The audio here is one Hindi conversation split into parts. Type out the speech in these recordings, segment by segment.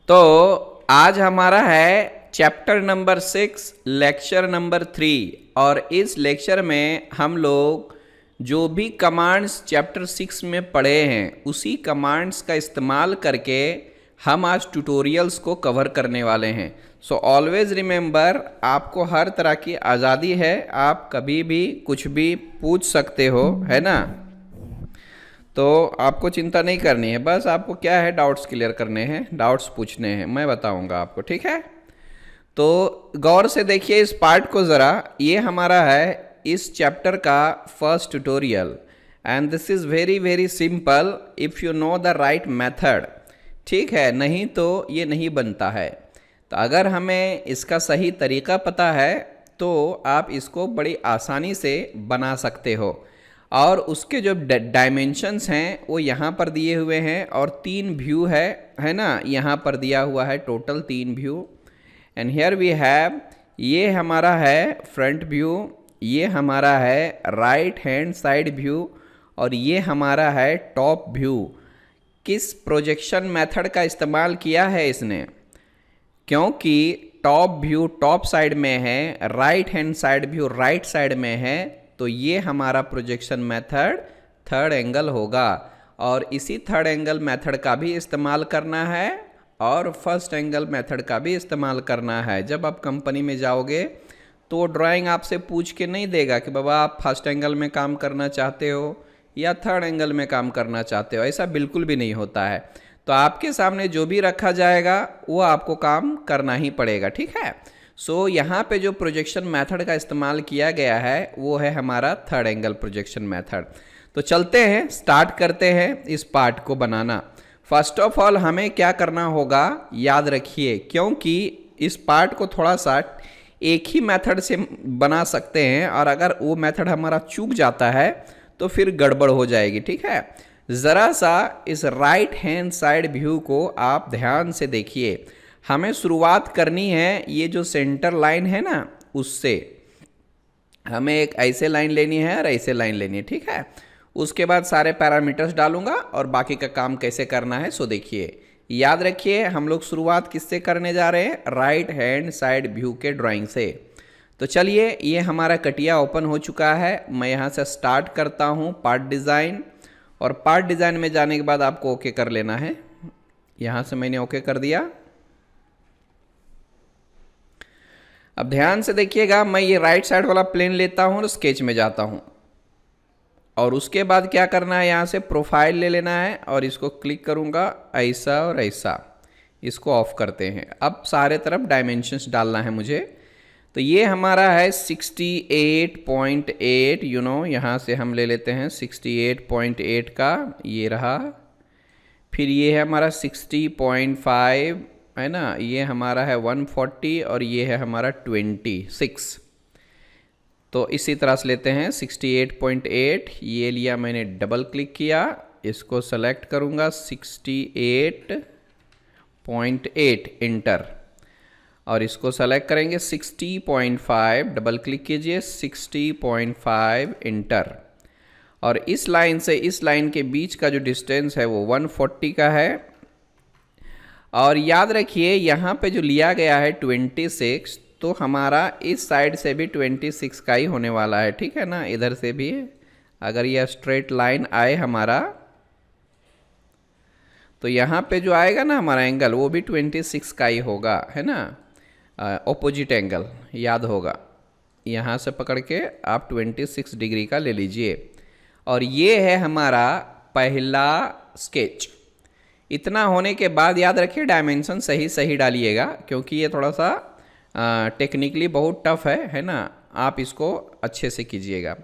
तो आज हमारा है चैप्टर नंबर 6 लेक्चर नंबर 3। और इस लेक्चर में हम लोग जो भी कमांड्स चैप्टर 6 में पढ़े हैं उसी कमांड्स का इस्तेमाल करके हम आज ट्यूटोरियल्स को कवर करने वाले हैं। सो ऑलवेज रिमेंबर, आपको हर तरह की आज़ादी है, आप कभी भी कुछ भी पूछ सकते हो, है ना। तो आपको चिंता नहीं करनी है, बस आपको क्या है, डाउट्स क्लियर करने हैं, डाउट्स पूछने हैं, मैं बताऊंगा आपको, ठीक है। तो गौर से देखिए इस पार्ट को ज़रा। ये हमारा है इस चैप्टर का first tutorial and this is very very simple if you know the right method. ठीक है, नहीं तो ये नहीं बनता है। तो अगर हमें इसका सही तरीका पता है तो आप इसको बड़ी आसानी से बना सकते हो। और उसके जो डायमेंशंस हैं वो यहाँ पर दिए हुए हैं और 3 व्यू है ना, यहाँ पर दिया हुआ है total 3 view. And here we have, ये हमारा है फ्रंट व्यू, ये हमारा है राइट हैंड साइड व्यू और ये हमारा है टॉप व्यू। किस प्रोजेक्शन मेथड का इस्तेमाल किया है इसने? क्योंकि टॉप व्यू टॉप साइड में है, right hand side view right side में है, तो ये हमारा प्रोजेक्शन मेथड थर्ड एंगल होगा। और इसी थर्ड एंगल मेथड का भी इस्तेमाल करना है और फर्स्ट एंगल मेथड का भी इस्तेमाल करना है। जब आप कंपनी में जाओगे तो ड्राइंग आपसे पूछ के नहीं देगा कि बाबा आप फर्स्ट एंगल में काम करना चाहते हो या थर्ड एंगल में काम करना चाहते हो, ऐसा बिल्कुल भी नहीं होता है। तो आपके सामने जो भी रखा जाएगा वो आपको काम करना ही पड़ेगा, ठीक है। सो यहाँ पे जो प्रोजेक्शन मेथड का इस्तेमाल किया गया है वो है हमारा थर्ड एंगल प्रोजेक्शन मेथड। तो चलते हैं, स्टार्ट करते हैं इस पार्ट को बनाना। फर्स्ट ऑफ ऑल हमें क्या करना होगा, याद रखिए, क्योंकि इस पार्ट को थोड़ा सा एक ही मेथड से बना सकते हैं और अगर वो मेथड हमारा चूक जाता है तो फिर गड़बड़ हो जाएगी, ठीक है। ज़रा सा इस राइट हैंड साइड व्यू को आप ध्यान से देखिए। हमें शुरुआत करनी है ये जो सेंटर लाइन है ना उससे, हमें एक ऐसे लाइन लेनी है और ऐसे लाइन लेनी है, ठीक है। उसके बाद सारे पैरामीटर्स डालूंगा और बाकी का काम कैसे करना है सो देखिए। याद रखिए हम लोग शुरुआत किससे करने जा रहे हैं, राइट हैंड साइड व्यू के ड्राइंग से। तो चलिए, ये हमारा कटिया ओपन हो चुका है। मैं यहाँ से स्टार्ट करता हूँ पार्ट डिज़ाइन, और पार्ट डिज़ाइन में जाने के बाद आपको ओके कर लेना है। यहाँ से मैंने ओके कर दिया। अब ध्यान से देखिएगा, मैं ये राइट साइड वाला प्लेन लेता हूँ और स्केच में जाता हूँ और उसके बाद क्या करना है, यहाँ से प्रोफाइल ले लेना है और इसको क्लिक करूँगा ऐसा और ऐसा। इसको ऑफ करते हैं। अब सारे तरफ डायमेंशंस डालना है मुझे। तो ये हमारा है 68.8, यहाँ से हम ले लेते हैं 68.8 का, ये रहा। फिर ये है हमारा 60.5, है ना, ये हमारा है 140 और ये है हमारा 26। तो इसी तरह से लेते हैं 68.8, ये लिया मैंने, डबल क्लिक किया, इसको सेलेक्ट करूँगा 68.8, इंटर, और इसको सेलेक्ट करेंगे 60.5, डबल क्लिक कीजिए 60.5, इंटर। और इस लाइन से इस लाइन के बीच का जो डिस्टेंस है वो 140 का है। और याद रखिए यहाँ पे जो लिया गया है 26, तो हमारा इस साइड से भी 26 का ही होने वाला है, ठीक है ना। इधर से भी अगर यह स्ट्रेट लाइन आए हमारा, तो यहाँ पे जो आएगा ना हमारा एंगल वो भी 26 का ही होगा, है ना, ऑपोजिट एंगल याद होगा। यहाँ से पकड़ के आप 26 डिग्री का ले लीजिए। और ये है हमारा पहला स्केच। इतना होने के बाद याद रखिए डायमेंशन सही सही डालिएगा, क्योंकि ये थोड़ा सा टेक्निकली बहुत टफ है ना। आप इसको अच्छे से कीजिएगा।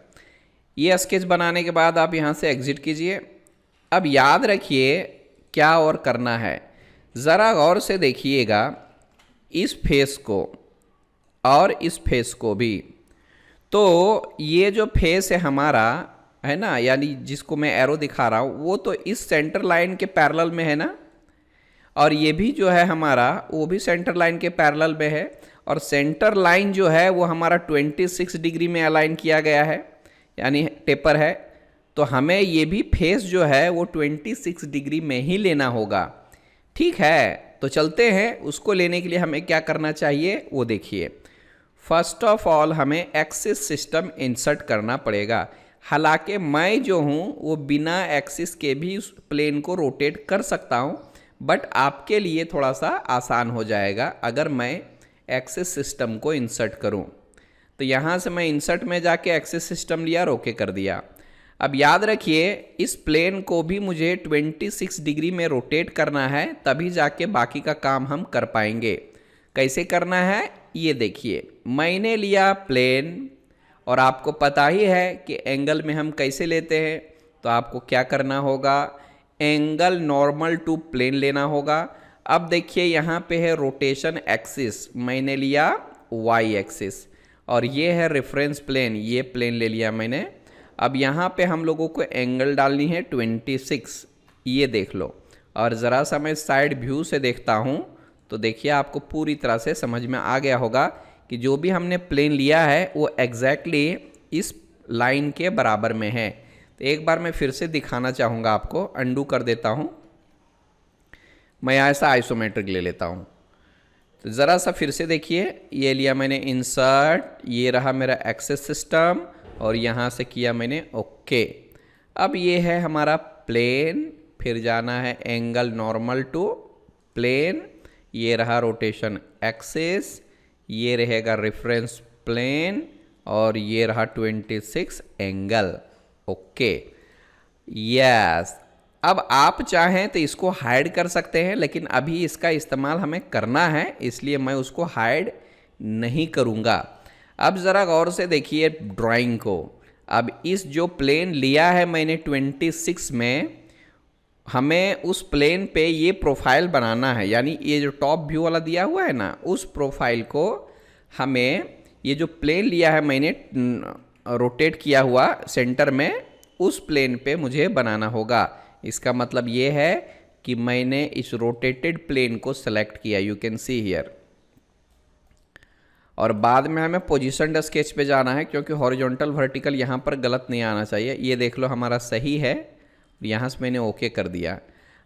ये स्केच बनाने के बाद आप यहाँ से एग्ज़िट कीजिए। अब याद रखिए क्या और करना है, ज़रा गौर से देखिएगा इस फेस को और इस फेस को भी। तो ये जो फेस है हमारा, है ना, यानी जिसको मैं एरो दिखा रहा हूँ वो तो इस सेंटर लाइन के पैरेलल में है ना, और ये भी जो है हमारा वो भी सेंटर लाइन के पैरेलल में है। और सेंटर लाइन जो है वो हमारा 26 डिग्री में अलाइन किया गया है, यानी टेपर है। तो हमें ये भी फेस जो है वो 26 डिग्री में ही लेना होगा, ठीक है। तो चलते हैं, उसको लेने के लिए हमें क्या करना चाहिए वो देखिए। फर्स्ट ऑफ ऑल हमें एक्सिस सिस्टम इंसर्ट करना पड़ेगा। हालांकि मैं जो हूँ वो बिना एक्सिस के भी उस प्लेन को रोटेट कर सकता हूँ, बट आपके लिए थोड़ा सा आसान हो जाएगा अगर मैं एक्सिस सिस्टम को इंसर्ट करूँ। तो यहाँ से मैं इंसर्ट में जाके एक्सिस सिस्टम लिया और ओके कर दिया। अब याद रखिए इस प्लेन को भी मुझे 26 डिग्री में रोटेट करना है, तभी जाके बाकी का काम हम कर पाएंगे। कैसे करना है ये देखिए। मैंने लिया प्लेन, और आपको पता ही है कि एंगल में हम कैसे लेते हैं। तो आपको क्या करना होगा, एंगल नॉर्मल टू प्लेन लेना होगा। अब देखिए यहाँ पे है रोटेशन एक्सिस, मैंने लिया वाई एक्सिस, और ये है रेफरेंस प्लेन, ये प्लेन ले लिया मैंने। अब यहाँ पे हम लोगों को एंगल डालनी है 26, ये देख लो। और ज़रा सा मैं साइड व्यू से देखता हूँ तो देखिए आपको पूरी तरह से समझ में आ गया होगा कि जो भी हमने प्लेन लिया है वो एग्जैक्टली इस लाइन के बराबर में है। तो एक बार मैं फिर से दिखाना चाहूँगा आपको, अंडू कर देता हूँ, मैं ऐसा आइसोमेट्रिक ले लेता हूँ। तो ज़रा सा फिर से देखिए, ये लिया मैंने इंसर्ट, ये रहा मेरा एक्सिस सिस्टम, और यहाँ से किया मैंने ओके। अब ये है हमारा प्लेन, फिर जाना है एंगल नॉर्मल टू प्लेन, ये रहा रोटेशन एक्सिस, ये रहेगा रेफरेंस प्लेन, और ये रहा 26 एंगल। Okay yes. अब आप चाहें तो इसको हाइड कर सकते हैं, लेकिन अभी इसका इस्तेमाल हमें करना है, इसलिए मैं उसको हाइड नहीं करूँगा। अब ज़रा गौर से देखिए ड्राइंग को। अब इस जो प्लेन लिया है मैंने 26 में, हमें उस प्लेन पे ये प्रोफाइल बनाना है, यानी ये जो टॉप व्यू वाला दिया हुआ है ना, उस प्रोफाइल को हमें, ये जो प्लेन लिया है मैंने रोटेट किया हुआ सेंटर में, उस प्लेन पे मुझे बनाना होगा। इसका मतलब ये है कि मैंने इस रोटेटेड प्लेन को सेलेक्ट किया, यू कैन सी हियर। और बाद में हमें पोजीशनड स्केच पे जाना है, क्योंकि हॉरिजॉन्टल वर्टिकल यहाँ पर गलत नहीं आना चाहिए। ये देख लो हमारा सही है, यहाँ से मैंने ओके कर दिया।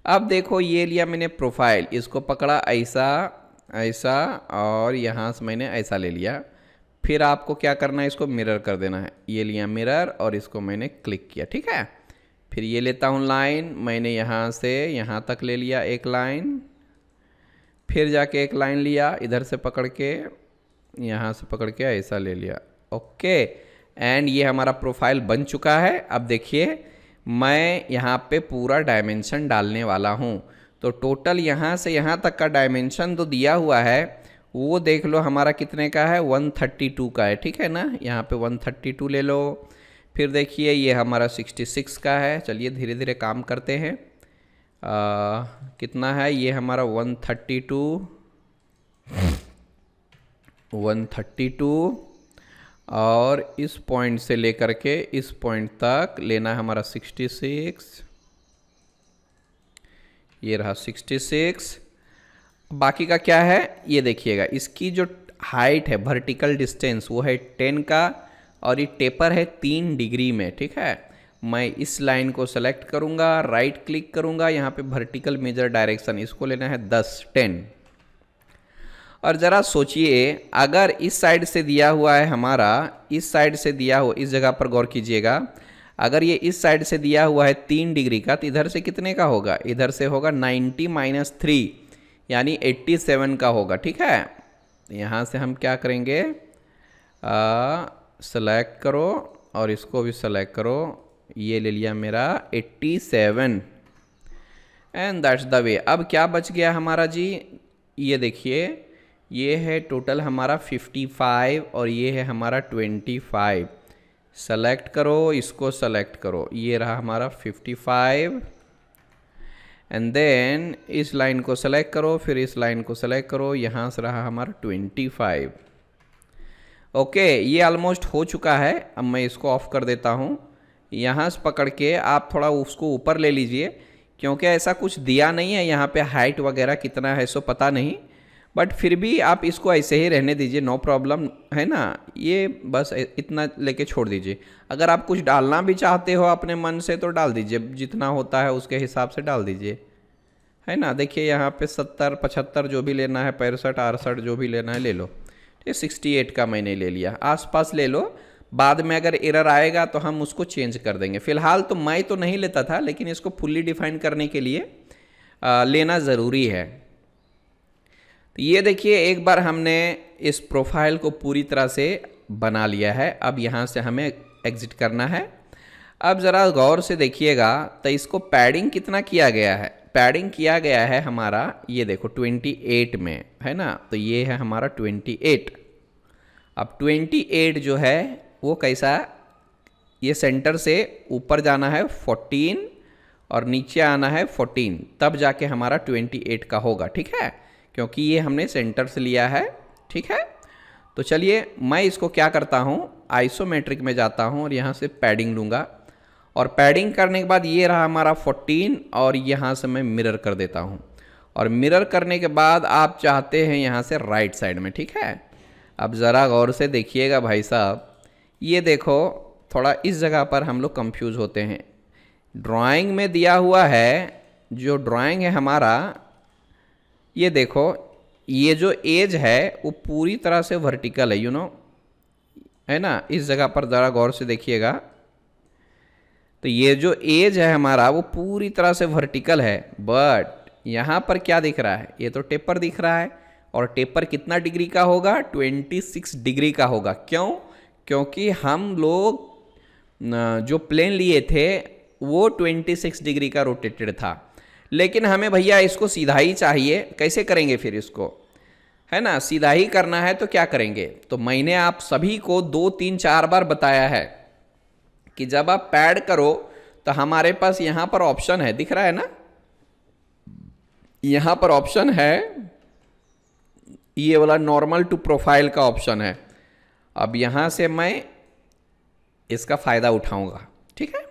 अब देखो ये लिया मैंने प्रोफाइल, इसको पकड़ा ऐसा ऐसा, और यहाँ से मैंने ऐसा ले लिया। फिर आपको क्या करना है, इसको मिरर कर देना है। ये लिया मिरर और इसको मैंने क्लिक किया, ठीक है। फिर ये लेता हूँ लाइन, मैंने यहाँ से यहाँ तक ले लिया एक लाइन, फिर जाके एक लाइन लिया इधर से पकड़ के, यहाँ से पकड़ के ऐसा ले लिया, ओके। एंड ये हमारा प्रोफाइल बन चुका है। अब देखिए मैं यहाँ पे पूरा डायमेंशन डालने वाला हूँ। तो टोटल यहाँ से यहाँ तक का डायमेंशन तो दिया हुआ है, वो देख लो हमारा कितने का है, 132 का है, ठीक है ना। यहाँ पे 132 ले लो। फिर देखिए ये हमारा 66 का है। चलिए धीरे धीरे काम करते हैं। कितना है ये हमारा 132, और इस पॉइंट से लेकर के इस पॉइंट तक लेना है हमारा 66। ये रहा 66। बाकी का क्या है ये देखिएगा, इसकी जो हाइट है, वर्टिकल डिस्टेंस, वो है 10 का, और ये टेपर है 3 डिग्री में, ठीक है। मैं इस लाइन को सेलेक्ट करूँगा, राइट क्लिक करूँगा, यहाँ पे वर्टिकल मेजर डायरेक्शन, इसको लेना है 10। और ज़रा सोचिए अगर इस साइड से दिया हुआ है हमारा, इस साइड से दिया हुआ, इस जगह पर गौर कीजिएगा, अगर ये इस साइड से दिया हुआ है 3 डिग्री का, तो इधर से कितने का होगा, इधर से होगा 90 - 3 यानी 87 का होगा, ठीक है। यहाँ से हम क्या करेंगे, सेलेक्ट करो और इसको भी सेलेक्ट करो, ये ले लिया मेरा 87, एंड दैट्स द वे। अब क्या बच गया हमारा जी, ये देखिए ये है टोटल हमारा 55 और ये है हमारा 25। सेलेक्ट करो, इसको सेलेक्ट करो, ये रहा हमारा 55, एंड देन इस लाइन को सेलेक्ट करो, फिर इस लाइन को सेलेक्ट करो, यहाँ से रहा हमारा 25। ओके ये ऑलमोस्ट हो चुका है। अब मैं इसको ऑफ कर देता हूँ। यहाँ से पकड़ के आप थोड़ा उसको ऊपर ले लीजिए, क्योंकि ऐसा कुछ दिया नहीं है यहाँ पे, हाइट वगैरह कितना है सो पता नहीं, बट फिर भी आप इसको ऐसे ही रहने दीजिए, नो प्रॉब्लम है ना। ये बस इतना लेके छोड़ दीजिए। अगर आप कुछ डालना भी चाहते हो अपने मन से तो डाल दीजिए, जितना होता है उसके हिसाब से डाल दीजिए, है ना। देखिए यहाँ पे 70 75 जो भी लेना है, 65 68 जो भी लेना है ले लो। ठीक, 68 का मैंने ले लिया, आसपास ले लो। बाद में अगर एरर आएगा तो हम उसको चेंज कर देंगे। फिलहाल तो मैं तो नहीं लेता था, लेकिन इसको फुल्ली डिफाइन करने के लिए लेना ज़रूरी है। तो ये देखिए एक बार हमने इस प्रोफाइल को पूरी तरह से बना लिया है। अब यहाँ से हमें एग्जिट करना है। अब ज़रा गौर से देखिएगा तो इसको पैडिंग कितना किया गया है। पैडिंग किया गया है हमारा, ये देखो 28 में, है ना। तो ये है हमारा 28। अब 28 जो है वो कैसा, ये सेंटर से ऊपर जाना है 14 और नीचे आना है 14, तब जाके हमारा 28 का होगा। ठीक है, क्योंकि ये हमने सेंटर से लिया है। ठीक है, तो चलिए मैं इसको क्या करता हूँ, आइसोमेट्रिक में जाता हूँ और यहाँ से पैडिंग लूँगा। और पैडिंग करने के बाद ये रहा हमारा 14 और यहाँ से मैं मिरर कर देता हूँ। और मिरर करने के बाद आप चाहते हैं यहाँ से राइट साइड में। ठीक है, अब ज़रा गौर से देखिएगा भाई साहब, ये देखो थोड़ा इस जगह पर हम लोग कंफ्यूज होते हैं। ड्राइंग में दिया हुआ है, जो ड्राइंग है हमारा, ये देखो ये जो एज है वो पूरी तरह से वर्टिकल है, है ना। इस जगह पर ज़रा गौर से देखिएगा, तो ये जो एज है हमारा वो पूरी तरह से वर्टिकल है। बट यहाँ पर क्या दिख रहा है, ये तो टेपर दिख रहा है। और टेपर कितना डिग्री का होगा, 26 डिग्री का होगा। क्यों, क्योंकि हम लोग जो प्लेन लिए थे वो 26 डिग्री का रोटेटेड था। लेकिन हमें भैया इसको सीधा ही चाहिए, कैसे करेंगे फिर इसको, है ना। सीधा ही करना है तो क्या करेंगे, तो मैंने आप सभी को 2 3 4 बार बताया है कि जब आप पैड करो तो हमारे पास यहाँ पर ऑप्शन है, दिख रहा है ना, यहाँ पर ऑप्शन है, ये वाला नॉर्मल टू प्रोफाइल का ऑप्शन है। अब यहाँ से मैं इसका फ़ायदा उठाऊंगा। ठीक है,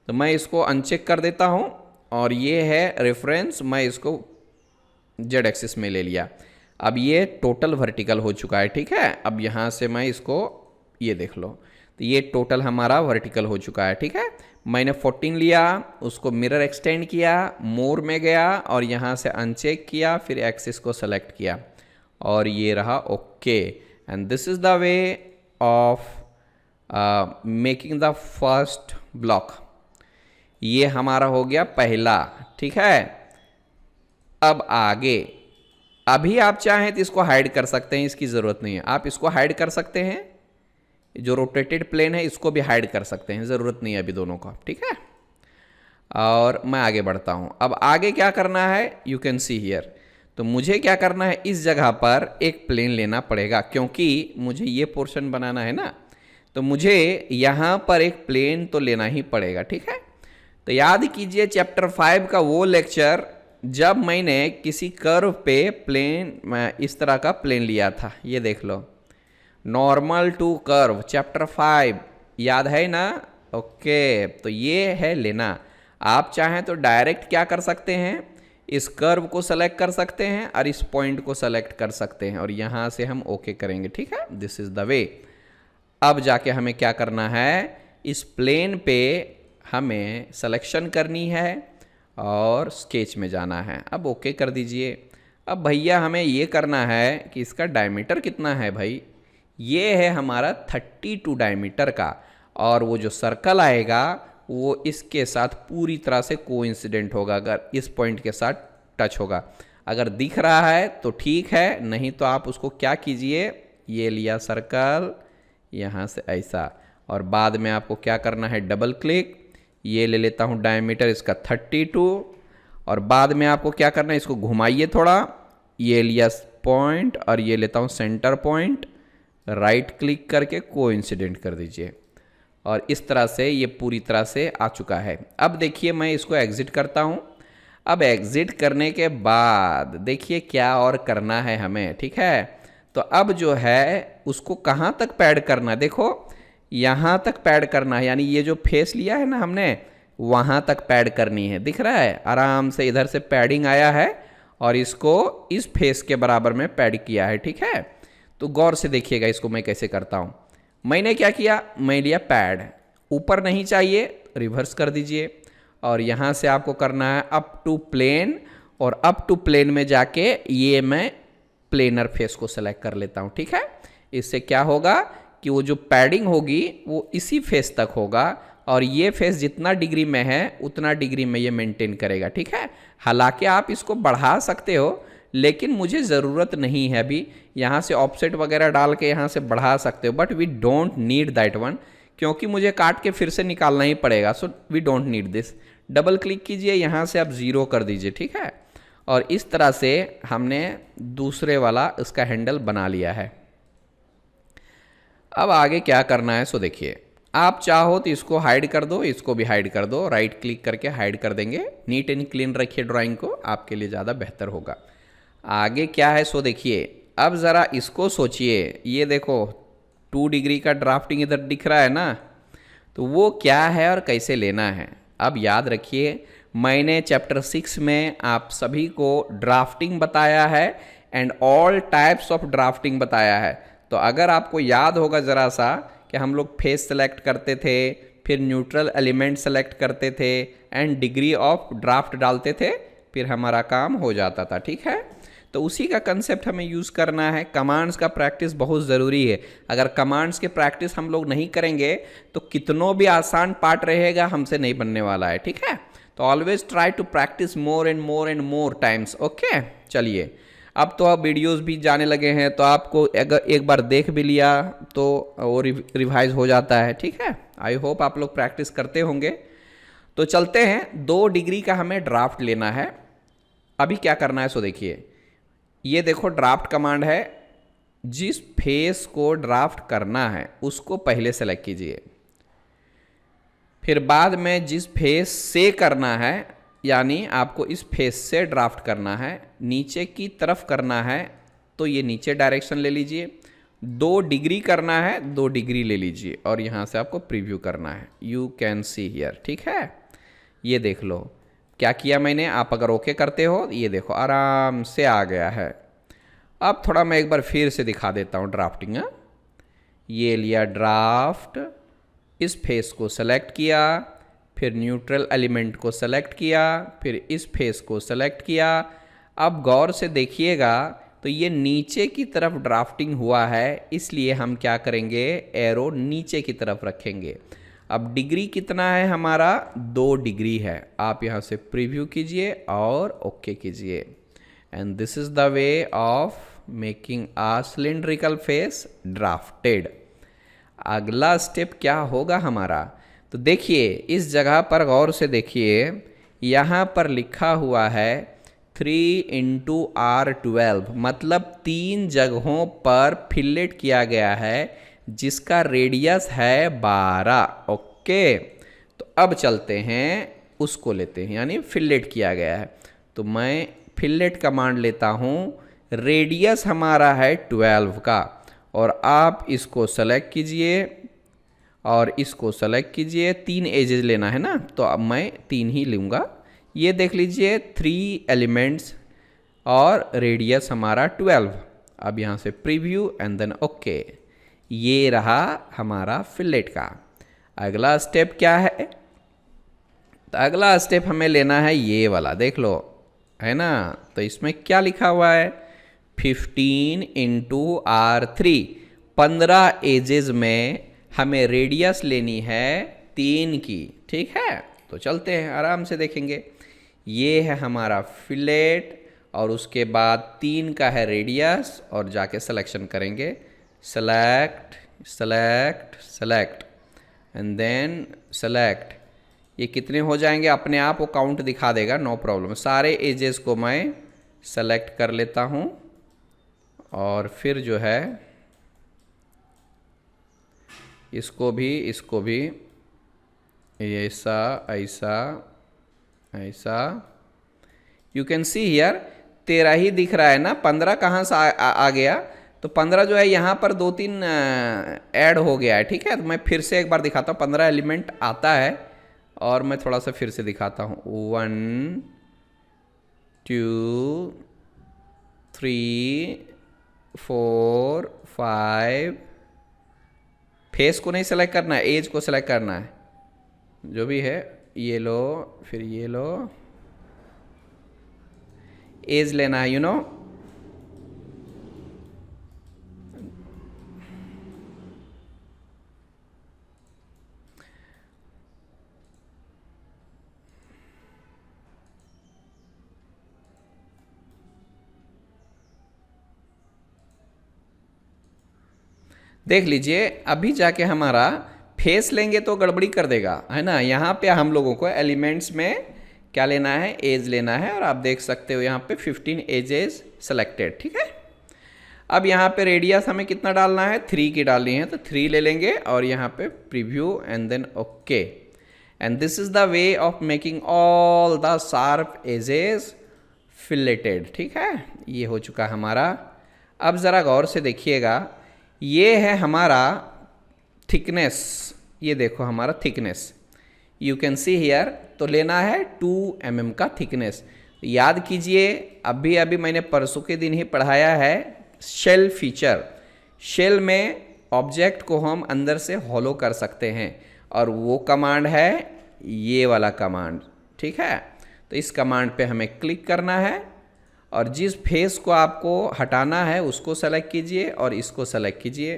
तो मैं इसको अनचेक कर देता हूँ और ये है रेफरेंस, मैं इसको जेड एक्सिस में ले लिया। अब ये टोटल वर्टिकल हो चुका है। ठीक है, अब यहाँ से मैं इसको, ये देख लो, तो ये टोटल हमारा वर्टिकल हो चुका है। ठीक है, मैंने 14 लिया, उसको मिरर एक्सटेंड किया, मोर में गया और यहाँ से अनचेक किया, फिर एक्सिस को सेलेक्ट किया और ये रहा okay. And this is the way of making the first block. ये हमारा हो गया पहला। ठीक है, अब आगे, अभी आप चाहें तो इसको हाइड कर सकते हैं, इसकी ज़रूरत नहीं है। आप इसको हाइड कर सकते हैं, जो रोटेटेड प्लेन है इसको भी हाइड कर सकते हैं, ज़रूरत नहीं है अभी दोनों का। ठीक है, और मैं आगे बढ़ता हूँ। अब आगे क्या करना है, यू कैन सी हियर। तो मुझे क्या करना है, इस जगह पर एक प्लेन लेना पड़ेगा, क्योंकि मुझे ये पोर्शन बनाना है ना, तो मुझे यहाँ पर एक प्लेन तो लेना ही पड़ेगा। ठीक है, तो याद कीजिए चैप्टर 5 का वो लेक्चर जब मैंने किसी कर्व पे प्लेन, इस तरह का प्लेन लिया था, ये देख लो, नॉर्मल टू कर्व, चैप्टर 5 याद है ना। ओके, तो ये है लेना। आप चाहें तो डायरेक्ट क्या कर सकते हैं, इस कर्व को सेलेक्ट कर सकते हैं और इस पॉइंट को सेलेक्ट कर सकते हैं और यहाँ से हम ओके करेंगे। ठीक है, दिस इज़ द वे। अब जाके हमें क्या करना है, इस प्लेन पे हमें सिलेक्शन करनी है और स्केच में जाना है। अब ओके कर दीजिए। अब भैया हमें ये करना है कि इसका डायमीटर कितना है भाई, ये है हमारा 32 डायमीटर का, और वो जो सर्कल आएगा वो इसके साथ पूरी तरह से कोइंसिडेंट होगा, अगर इस पॉइंट के साथ टच होगा। अगर दिख रहा है तो ठीक है, नहीं तो आप उसको क्या कीजिए, ये लिया सर्कल यहाँ से ऐसा, और बाद में आपको क्या करना है, डबल क्लिक, ये ले लेता हूँ डायमीटर इसका 32, और बाद में आपको क्या करना है, इसको घुमाइए थोड़ा, ये लिया पॉइंट और ये लेता हूँ सेंटर पॉइंट, राइट क्लिक करके कोइंसिडेंट कर दीजिए, और इस तरह से ये पूरी तरह से आ चुका है। अब देखिए मैं इसको एग्ज़िट करता हूँ। अब एग्ज़िट करने के बाद देखिए क्या और करना है हमें। ठीक है, तो अब जो है उसको कहाँ तक पैड करना, देखो यहाँ तक पैड करना है, यानी ये जो फेस लिया है ना हमने, वहाँ तक पैड करनी है। दिख रहा है, आराम से इधर से पैडिंग आया है और इसको इस फेस के बराबर में पैड किया है। ठीक है, तो गौर से देखिएगा इसको मैं कैसे करता हूँ। मैंने क्या किया, मैं लिया पैड, ऊपर नहीं चाहिए, रिवर्स कर दीजिए, और यहाँ से आपको करना है अप टू प्लेन, और अप टू प्लेन में जाके ये मैं प्लेनर फेस को सेलेक्ट कर लेता हूँ, ठीक है। इससे क्या होगा कि वो जो पैडिंग होगी वो इसी फेस तक होगा और ये फेस जितना डिग्री में है उतना डिग्री में ये मेंटेन करेगा, ठीक है। हालांकि आप इसको बढ़ा सकते हो, लेकिन मुझे ज़रूरत नहीं है अभी। यहाँ से ऑफसेट वगैरह डाल के यहाँ से बढ़ा सकते हो, but we don't need that one, क्योंकि मुझे काट के फिर से निकालना ही पड़ेगा। So we don't need this. Double click कीजिए, यहाँ से आप 0 कर दीजिए, ठीक है। और इस तरह से हमने दूसरे वाला इसका हैंडल बना लिया है। अब आगे क्या करना है, सो देखिए। आप चाहो तो इसको हाइड कर दो, इसको भी हाइड कर दो, राइट क्लिक करके हाइड कर देंगे। नीट एंड क्लीन रखिए ड्राइंग को, आपके लिए ज़्यादा बेहतर होगा। आगे क्या है, सो देखिए। अब ज़रा इसको सोचिए, ये देखो 2 डिग्री का ड्राफ्टिंग इधर दिख रहा है ना, तो वो क्या है और कैसे लेना है। अब याद रखिए, मैंने चैप्टर 6 में आप सभी को ड्राफ्टिंग बताया है and all types of drafting बताया है। तो अगर आपको याद होगा ज़रा सा कि हम लोग फेस सेलेक्ट करते थे, फिर न्यूट्रल एलिमेंट सेलेक्ट करते थे एंड डिग्री ऑफ ड्राफ्ट डालते थे, फिर हमारा काम हो जाता था, ठीक है। तो उसी का कंसेप्ट हमें यूज़ करना है। कमांड्स का प्रैक्टिस बहुत ज़रूरी है। अगर कमांड्स के प्रैक्टिस हम लोग नहीं करेंगे तो कितनों भी आसान पार्ट रहेगा हमसे नहीं बनने वाला है, ठीक है। तो always try to practice more and more times, okay. चलिए, अब तो आप वीडियोस भी जाने लगे हैं, तो आपको अगर एक बार देख भी लिया तो वो रिवाइज हो जाता है, ठीक है। आई होप आप लोग प्रैक्टिस करते होंगे। तो चलते हैं, 2 डिग्री का हमें ड्राफ्ट लेना है। अभी क्या करना है, सो देखिए। ये देखो ड्राफ्ट कमांड है। जिस फेस को ड्राफ्ट करना है उसको पहले सेलेक्ट कीजिए, फिर बाद में जिस फेस से करना है, यानी आपको इस फेस से ड्राफ्ट करना है, नीचे की तरफ करना है तो ये नीचे डायरेक्शन ले लीजिए। 2 डिग्री करना है, 2 डिग्री ले लीजिए और यहाँ से आपको प्रीव्यू करना है। यू कैन सी हियर, ठीक है। ये देख लो क्या किया मैंने। आप अगर ओके करते हो, ये देखो आराम से आ गया है। अब थोड़ा मैं एक बार फिर से दिखा देता हूँ ड्राफ्टिंग। ये लिया ड्राफ्ट, इस फेस को सेलेक्ट किया, फिर न्यूट्रल एलिमेंट को सेलेक्ट किया, फिर इस फेस को सेलेक्ट किया। अब गौर से देखिएगा तो ये नीचे की तरफ ड्राफ्टिंग हुआ है, इसलिए हम क्या करेंगे, एरो नीचे की तरफ रखेंगे। अब डिग्री कितना है हमारा, 2 डिग्री है। आप यहाँ से प्रीव्यू कीजिए और ओके कीजिए। And this is the way of making a cylindrical face drafted. अगला स्टेप क्या होगा हमारा, तो देखिए इस जगह पर गौर से देखिए, यहाँ पर लिखा हुआ है 3x R12, मतलब 3 जगहों पर फिलेट किया गया है जिसका रेडियस है 12, ओके। तो अब चलते हैं, उसको लेते हैं, यानी फिलेट किया गया है। तो मैं फिलेट कमांड लेता हूँ, रेडियस हमारा है 12 का, और आप इसको सेलेक्ट कीजिए और इसको सेलेक्ट कीजिए। 3 एजेस लेना है ना, तो अब मैं 3 ही लूँगा। ये देख लीजिए 3 एलिमेंट्स और रेडियस हमारा 12। अब यहाँ से प्रीव्यू एंड देन ओके। ये रहा हमारा फिलेट का। अगला स्टेप क्या है, तो अगला स्टेप हमें लेना है ये वाला, देख लो है ना। तो इसमें क्या लिखा हुआ है, 15x R3, 15 एजेस में हमें रेडियस लेनी है 3 की, ठीक है। तो चलते हैं, आराम से देखेंगे। ये है हमारा फिलेट और उसके बाद 3 का है रेडियस, और जाके सिलेक्शन करेंगे, select select select and then select. ये कितने हो जाएंगे अपने आप वो काउंट दिखा देगा, नो प्रॉब्लम। सारे एजेस को मैं सेलेक्ट कर लेता हूँ और फिर जो है इसको भी ऐसा ऐसा ऐसा। यू कैन सी हियर 13 ही दिख रहा है ना, 15 कहाँ से आ गया। तो 15 जो है यहाँ पर 2-3 ऐड हो गया है, ठीक है। तो मैं फिर से एक बार दिखाता हूँ, 15 एलिमेंट आता है और मैं थोड़ा सा फिर से दिखाता हूँ। 1 2 3 4 5। फेस को नहीं सेलेक्ट करना है, एज को सेलेक्ट करना है, जो भी है। ये लो, फिर ये लो, एज लेना है, देख लीजिए अभी जाके हमारा फेस लेंगे तो गड़बड़ी कर देगा, है ना। यहाँ पे हम लोगों को एलिमेंट्स में क्या लेना है, एज लेना है, और आप देख सकते हो यहाँ पे 15 एजेस सेलेक्टेड, ठीक है। अब यहाँ पे रेडियस हमें कितना डालना है, 3 की डालनी है, तो 3 ले लेंगे और यहाँ पे preview and then okay. And this is the way of making all the sharp edges filleted, ठीक है। ये हो चुका हमारा। अब ज़रा गौर से देखिएगा, ये है हमारा थिकनेस, ये देखो हमारा thickness, you can see here. तो लेना है 2 mm का थिकनेस। याद कीजिए अभी अभी मैंने परसों के दिन ही पढ़ाया है शेल फीचर। शेल में ऑब्जेक्ट को हम अंदर से हॉलो कर सकते हैं, और वो कमांड है ये वाला कमांड, ठीक है। तो इस कमांड पे हमें क्लिक करना है, और जिस फेस को आपको हटाना है उसको सेलेक्ट कीजिए और इसको सेलेक्ट कीजिए,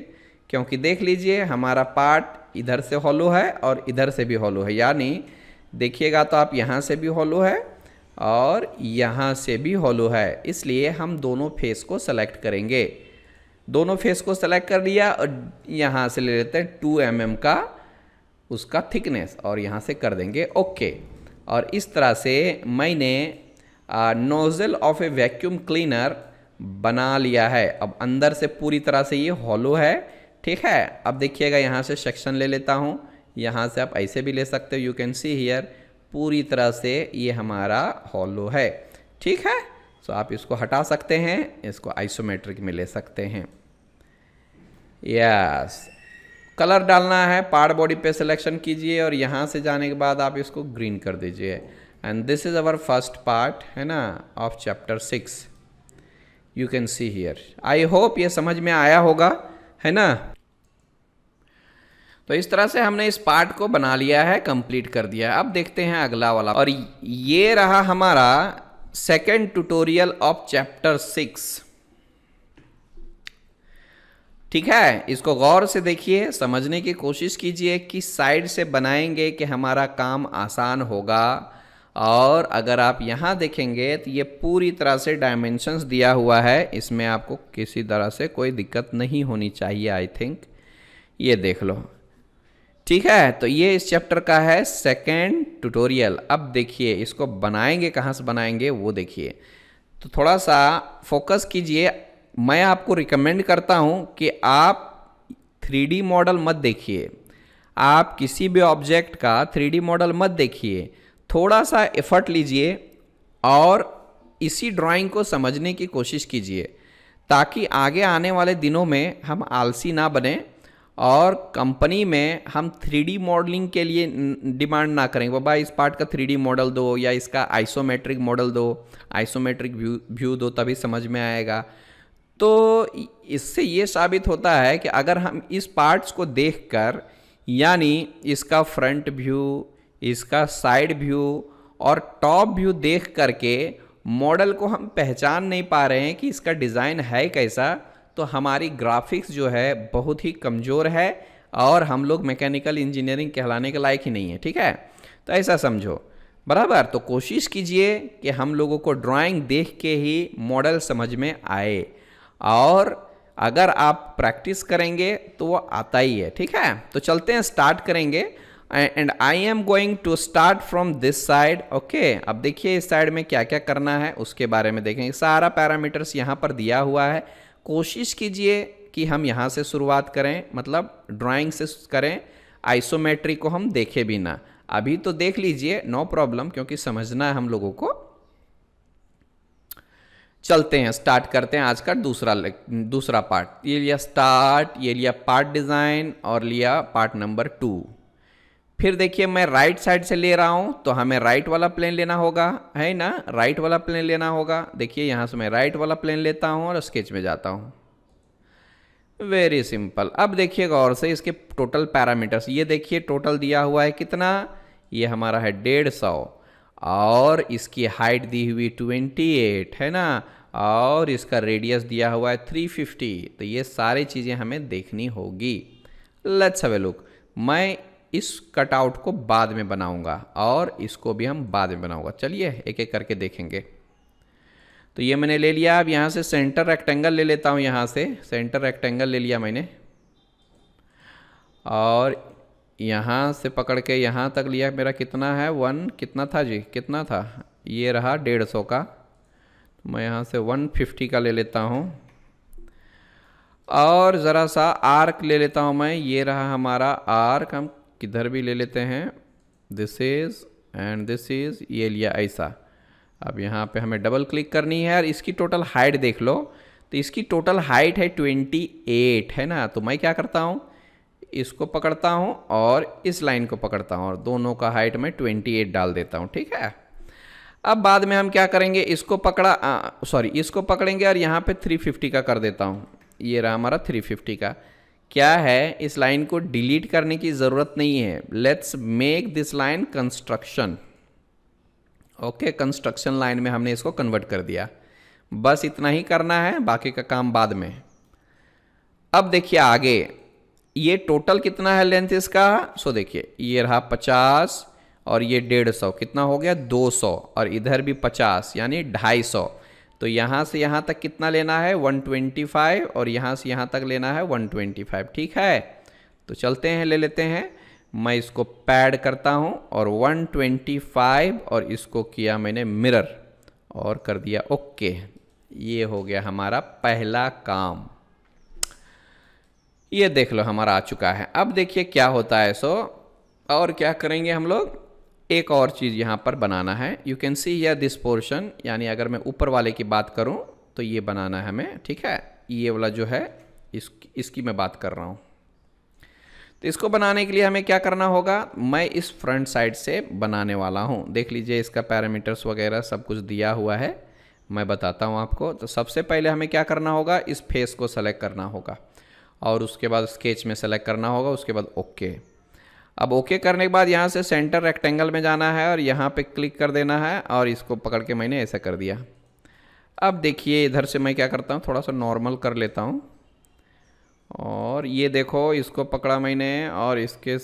क्योंकि देख लीजिए हमारा पार्ट इधर से हॉलो है और इधर से भी हॉलो है, यानी देखिएगा तो आप यहाँ से भी हॉलो है और यहाँ से भी हॉलो है। इसलिए हम दोनों फेस को सेलेक्ट करेंगे। दोनों फेस को सेलेक्ट कर लिया और यहाँ से ले लेते हैं 2 mm का उसका थिकनेस और यहाँ से कर देंगे ओके। और इस तरह से मैंने nozzle of A vacuum cleaner बना लिया है। अब अंदर से पूरी तरह से ये हॉलो है, ठीक है। अब देखिएगा यहाँ से सेक्शन ले लेता हूँ, यहाँ से आप ऐसे भी ले सकते हो, यू कैन सी हियर पूरी तरह से ये हमारा हॉलो है, ठीक है। तो आप इसको हटा सकते हैं, इसको आइसोमेट्रिक में ले सकते हैं। यस, कलर डालना है, पार्ट बॉडी पे सिलेक्शन कीजिए और यहाँ से जाने के बाद आप इसको ग्रीन कर दीजिए। And this is our first part, है ना, of chapter 6, you can see here. I hope ये समझ में आया होगा, है ना। तो इस तरह से हमने इस पार्ट को बना लिया है, कंप्लीट कर दिया है। अब देखते हैं अगला वाला, और ये रहा हमारा सेकेंड ट्यूटोरियल ऑफ चैप्टर 6, ठीक है। इसको गौर से देखिए, समझने की कोशिश कीजिए कि साइड से बनाएंगे कि हमारा काम आसान होगा। और अगर आप यहाँ देखेंगे तो ये पूरी तरह से डायमेंशंस दिया हुआ है, इसमें आपको किसी तरह से कोई दिक्कत नहीं होनी चाहिए, आई थिंक। ये देख लो, ठीक है। तो ये इस चैप्टर का है सेकेंड ट्यूटोरियल। अब देखिए इसको बनाएंगे, कहाँ से बनाएंगे वो देखिए। तो थोड़ा सा फोकस कीजिए। मैं आपको रिकमेंड करता हूँ कि आप 3D मॉडल मत देखिए, आप किसी भी ऑब्जेक्ट का 3D मॉडल मत देखिए, थोड़ा सा एफर्ट लीजिए और इसी ड्राइंग को समझने की कोशिश कीजिए, ताकि आगे आने वाले दिनों में हम आलसी ना बने और कंपनी में हम 3D मॉडलिंग के लिए डिमांड ना करें, बाबा इस पार्ट का 3D मॉडल दो या इसका आइसोमेट्रिक मॉडल दो, आइसोमेट्रिक व्यू दो, तभी समझ में आएगा। तो इससे ये साबित होता है कि अगर हम इस पार्ट्स को देखकर, यानी इसका फ्रंट व्यू, इसका साइड व्यू और टॉप व्यू देख करके मॉडल को हम पहचान नहीं पा रहे हैं कि इसका डिज़ाइन है कैसा, तो हमारी ग्राफिक्स जो है बहुत ही कमज़ोर है और हम लोग मैकेनिकल इंजीनियरिंग कहलाने के लायक ही नहीं है, ठीक है। तो ऐसा समझो, बराबर। तो कोशिश कीजिए कि हम लोगों को ड्राइंग देख के ही मॉडल समझ में आए, और अगर आप प्रैक्टिस करेंगे तो वो आता ही है, ठीक है। तो चलते हैं, स्टार्ट करेंगे। And I am going to start from this side, okay. अब देखिए इस साइड में क्या क्या करना है उसके बारे में देखेंगे। सारा पैरामीटर्स यहाँ पर दिया हुआ है। कोशिश कीजिए कि हम यहाँ से शुरुआत करें, मतलब ड्राइंग से करें, आइसोमेट्री को हम देखे भी ना। अभी तो देख लीजिए, नो प्रॉब्लम, क्योंकि समझना है हम लोगों को। चलते हैं, स्टार्ट करते हैं आज का दूसरा पार्ट। ये लिया स्टार्ट, ये लिया पार्ट डिज़ाइन और लिया पार्ट नंबर 2। फिर देखिए मैं राइट साइड से ले रहा हूँ, तो हमें राइट वाला प्लेन लेना होगा, है ना, राइट वाला प्लेन लेना होगा। देखिए यहाँ से मैं राइट वाला प्लेन लेता हूँ और स्केच में जाता हूँ। Very simple. अब देखिए गौर से इसके टोटल पैरामीटर्स, ये देखिए टोटल दिया हुआ है कितना, ये हमारा है 150, और इसकी हाइट दी हुई 28 है ना, और इसका रेडियस दिया हुआ है 350। तो ये सारी चीज़ें हमें देखनी होगी। Let's have a look. मैं इस कटआउट को बाद में बनाऊंगा और इसको भी हम बाद में बनाऊंगा। चलिए एक एक करके देखेंगे। तो ये मैंने ले लिया। अब यहाँ से सेंटर रेक्टेंगल ले लेता हूँ। यहाँ से सेंटर रेक्टेंगल ले लिया मैंने, और यहाँ से पकड़ के यहाँ तक लिया। मेरा कितना है, 1 कितना था जी, कितना था, ये रहा 150 का। तो मैं यहाँ से 150 का ले लेता हूँ, और ज़रा सा आर्क ले लेता हूँ मैं। ये रहा हमारा आर्क। हम किधर भी ले लेते हैं, this is and this is, ये लिया ऐसा। अब यहाँ पे हमें डबल क्लिक करनी है और इसकी टोटल हाइट देख लो। तो इसकी टोटल हाइट है 28 है ना। तो मैं क्या करता हूँ, इसको पकड़ता हूँ और इस लाइन को पकड़ता हूँ और दोनों का हाइट में 28 डाल देता हूँ। ठीक है। अब बाद में हम क्या करेंगे, इसको इसको पकड़ेंगे और यहाँ पे 350 का कर देता हूँ। ये रहा हमारा 350 का। क्या है, इस लाइन को डिलीट करने की ज़रूरत नहीं है। Let's make this line construction. Okay, construction line में हमने इसको कन्वर्ट कर दिया। बस इतना ही करना है, बाकी का काम बाद में। अब देखिए आगे, ये टोटल कितना है लेंथ इसका। सो देखिए, ये रहा 50 और ये 150, कितना हो गया 200, और इधर भी 50 यानी 250। तो यहाँ से यहाँ तक कितना लेना है 125, और यहाँ से यहाँ तक लेना है 125। ठीक है, तो चलते हैं, ले लेते हैं। मैं इसको पैड करता हूँ और 125, और इसको किया मैंने मिरर और कर दिया ओके। ये हो गया हमारा पहला काम। ये देख लो हमारा आ चुका है। अब देखिए क्या होता है। और क्या करेंगे हम लोग, एक और चीज़ यहाँ पर बनाना है। You can see here this portion, यानी अगर मैं ऊपर वाले की बात करूँ तो ये बनाना है हमें। ठीक है, ये वाला जो है इसकी मैं बात कर रहा हूँ। तो इसको बनाने के लिए हमें क्या करना होगा, मैं इस फ्रंट साइड से बनाने वाला हूँ। देख लीजिए, इसका पैरामीटर्स वगैरह सब कुछ दिया हुआ है, मैं बताता हूँ आपको। तो सबसे पहले हमें क्या करना होगा, इस फेस को सेलेक्ट करना होगा, और उसके बाद स्केच में सेलेक्ट करना होगा, उसके बाद ओके। अब ओके करने के बाद यहाँ से सेंटर रेक्टेंगल में जाना है और यहाँ पे क्लिक कर देना है, और इसको पकड़ के मैंने ऐसा कर दिया। अब देखिए इधर से मैं क्या करता हूँ, थोड़ा सा नॉर्मल कर लेता हूँ, और ये देखो इसको पकड़ा मैंने, और इसके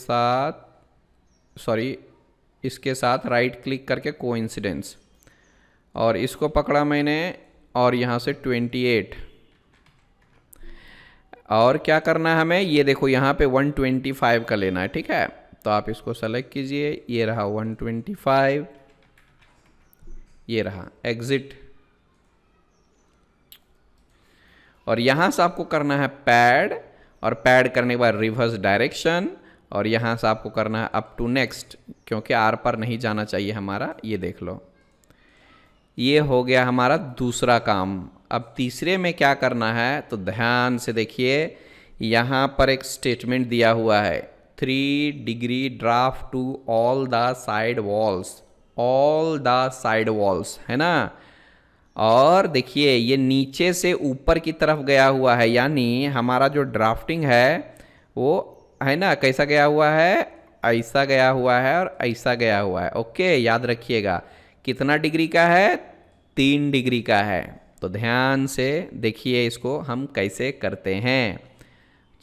साथ राइट क्लिक करके कोइंसिडेंस, और इसको पकड़ा मैंने, और यहाँ से 28। और क्या करना है हमें, ये देखो यहाँ पे 125 का लेना है। ठीक है, तो आप इसको सेलेक्ट कीजिए। ये रहा 125, ये रहा एग्जिट, और यहाँ से आपको करना है पैड, और पैड करने के बाद रिवर्स डायरेक्शन, और यहाँ से आपको करना है अप टू नेक्स्ट, क्योंकि आर पर नहीं जाना चाहिए हमारा। ये देख लो, ये हो गया हमारा दूसरा काम। अब तीसरे में क्या करना है, तो ध्यान से देखिए, यहाँ पर एक स्टेटमेंट दिया हुआ है, 3 degree draft to all the side walls, है ना। और देखिए ये नीचे से ऊपर की तरफ गया हुआ है, यानी हमारा जो ड्राफ्टिंग है वो है ना, कैसा गया हुआ है, ऐसा गया हुआ है और ऐसा गया हुआ है। ओके, याद रखिएगा कितना डिग्री का है, 3 डिग्री का है। तो ध्यान से देखिए इसको हम कैसे करते हैं।